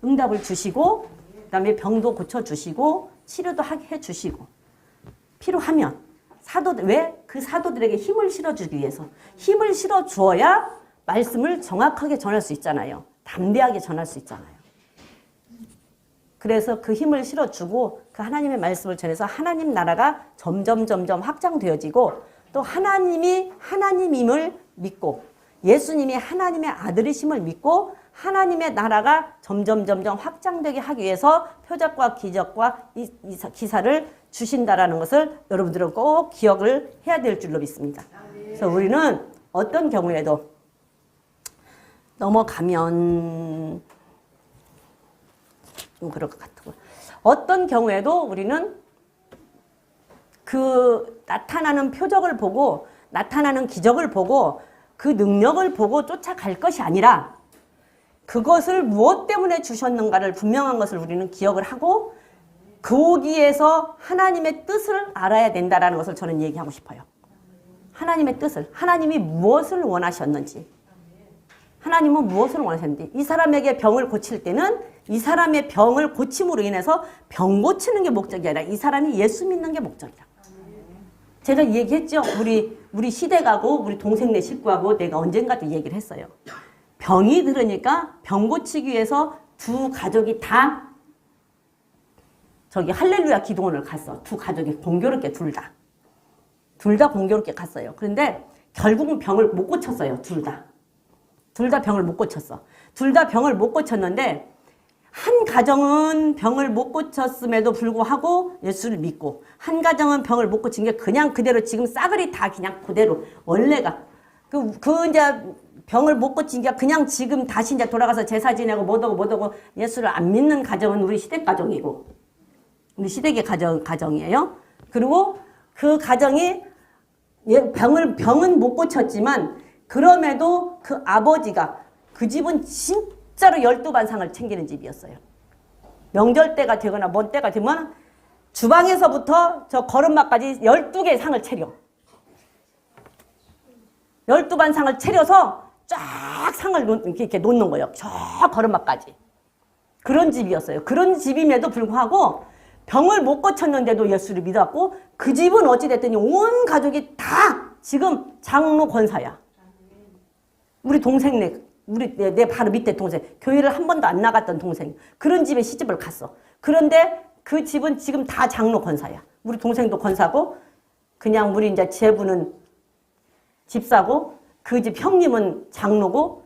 S1: 응답을 주시고 그다음에 병도 고쳐주시고 치료도 해주시고 필요하면 사도들 왜? 그 사도들에게 힘을 실어주기 위해서 힘을 실어주어야 말씀을 정확하게 전할 수 있잖아요. 담대하게 전할 수 있잖아요. 그래서 그 힘을 실어주고 그 하나님의 말씀을 전해서 하나님 나라가 점점 확장되어지고 또 하나님이 하나님임을 믿고 예수님이 하나님의 아들이심을 믿고 하나님의 나라가 점점 확장되게 하기 위해서 표적과 기적과 이 기사를 주신다라는 것을 여러분들은 꼭 기억을 해야 될 줄로 믿습니다. 그래서 우리는 어떤 경우에도 넘어가면 좀 그럴 것 같고 어떤 경우에도 우리는 그 나타나는 표적을 보고 나타나는 기적을 보고 그 능력을 보고 쫓아갈 것이 아니라 그것을 무엇 때문에 주셨는가를 분명한 것을 우리는 기억을 하고 거기에서 하나님의 뜻을 알아야 된다는 것을 저는 얘기하고 싶어요. 하나님의 뜻을, 하나님이 무엇을 원하셨는지, 하나님은 무엇을 원하셨는지, 이 사람에게 병을 고칠 때는 이 사람의 병을 고침으로 인해서 병 고치는 게 목적이 아니라 이 사람이 예수 믿는 게 목적이다. 제가 얘기했죠. 우리 시댁하고 우리 동생네 식구하고 내가 언젠가도 얘기를 했어요. 병이 들으니까 병 고치기 위해서 두 가족이 다 저기 할렐루야 기도원을 갔어. 두 가족이 공교롭게 둘 다 공교롭게 갔어요. 그런데 결국은 병을 못 고쳤어요. 둘 다 병을 못 고쳤어. 둘 다 병을 못 고쳤는데 한 가정은 병을 못 고쳤음에도 불구하고 예수를 믿고 한 가정은 병을 못 고친 게 그냥 그대로 지금 싸그리 다 그냥 그대로 원래가 그 이제 병을 못 고친 게 그냥 지금 다시 이제 돌아가서 제사 지내고 뭐하고 예수를 안 믿는 가정은 우리 시댁 가정이고 우리 시댁의 가정이에요. 그리고 그 가정이 병은 못 고쳤지만 그럼에도 그 아버지가 그 집은 진짜로 12반상을 챙기는 집이었어요. 명절 때가 되거나 뭔 때가 되면 주방에서부터 저 거름막까지 12개의 상을 차려. 12반 상을 차려서 쫙 상을 이렇게 놓는 거예요. 저 거름막까지. 그런 집이었어요. 그런 집임에도 불구하고 병을 못 고쳤는데도 예수를 믿었고 그 집은 어찌됐더니 온 가족이 다 지금 장로 권사야. 우리 동생네, 내 바로 밑에 동생, 교회를 한 번도 안 나갔던 동생, 그런 집에 시집을 갔어. 그런데 그 집은 지금 다 장로 권사야. 우리 동생도 권사고, 그냥 우리 이제 제부는 집사고, 그 집 형님은 장로고,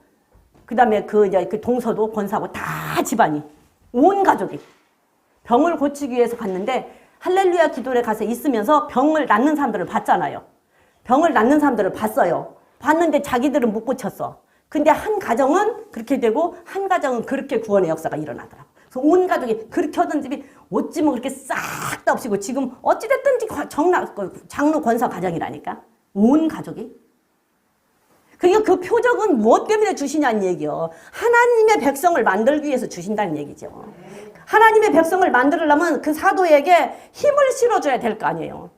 S1: 그 다음에 그 동서도 권사고, 다 집안이, 온 가족이 병을 고치기 위해서 갔는데, 할렐루야 기도에 가서 있으면서 병을 낫는 사람들을 봤잖아요. 병을 낫는 사람들을 봤어요. 봤는데 자기들은 못 고쳤어. 근데 한 가정은 그렇게 되고 한 가정은 그렇게 구원의 역사가 일어나더라고. 그래서 온 가족이 그렇게 하던 집이 어찌면 그렇게 싹 다 없이고 지금 어찌됐든지 장로 권사 가정이라니까. 온 가족이. 그러니까 그 표적은 무엇 때문에 주시냐는 얘기요. 하나님의 백성을 만들기 위해서 주신다는 얘기죠. 하나님의 백성을 만들려면 그 사도에게 힘을 실어줘야 될 거 아니에요.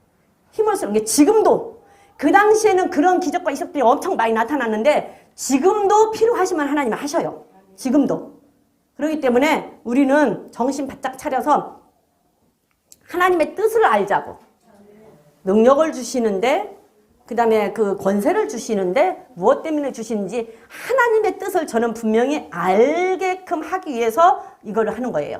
S1: 힘을 실어. 지금도 그 당시에는 그런 기적과 이적들이 엄청 많이 나타났는데 지금도 필요하시면 하나님은 하셔요. 지금도. 그렇기 때문에 우리는 정신 바짝 차려서 하나님의 뜻을 알자고. 능력을 주시는데 그 다음에 그 권세를 주시는데 무엇 때문에 주시는지 하나님의 뜻을 저는 분명히 알게끔 하기 위해서 이걸 하는 거예요.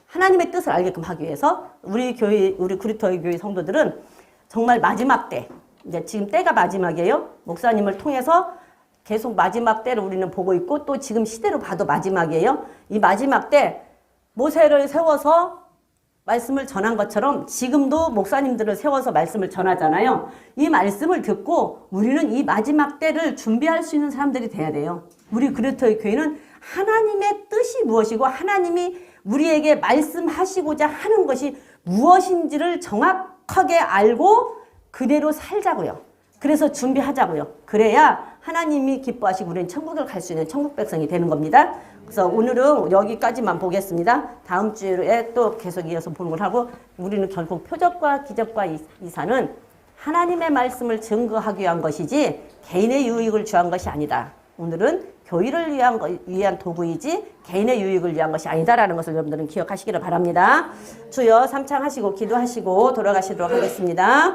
S1: 하나님의 뜻을 알게끔 하기 위해서 우리 교회, 우리 그리스도의 교회 성도들은 정말 마지막 때, 이제 지금 때가 마지막이에요. 목사님을 통해서 계속 마지막 때를 우리는 보고 있고 또 지금 시대로 봐도 마지막이에요. 이 마지막 때 모세를 세워서 말씀을 전한 것처럼 지금도 목사님들을 세워서 말씀을 전하잖아요. 이 말씀을 듣고 우리는 이 마지막 때를 준비할 수 있는 사람들이 돼야 돼요. 우리 그리스도의 교회는 하나님의 뜻이 무엇이고 하나님이 우리에게 말씀하시고자 하는 것이 무엇인지를 정확하게 알고 그대로 살자고요. 그래서 준비하자고요. 그래야 하나님이 기뻐하시고 우리는 천국을 갈 수 있는 천국 백성이 되는 겁니다. 그래서 오늘은 여기까지만 보겠습니다. 다음 주에 또 계속 이어서 보는 걸 하고 우리는 결국 표적과 기적과 이사는 하나님의 말씀을 증거하기 위한 것이지 개인의 유익을 취한 것이 아니다. 오늘은 교회를 위한 도구이지 개인의 유익을 위한 것이 아니다라는 것을 여러분들은 기억하시기를 바랍니다. 주여 삼창하시고 기도하시고 돌아가시도록 하겠습니다.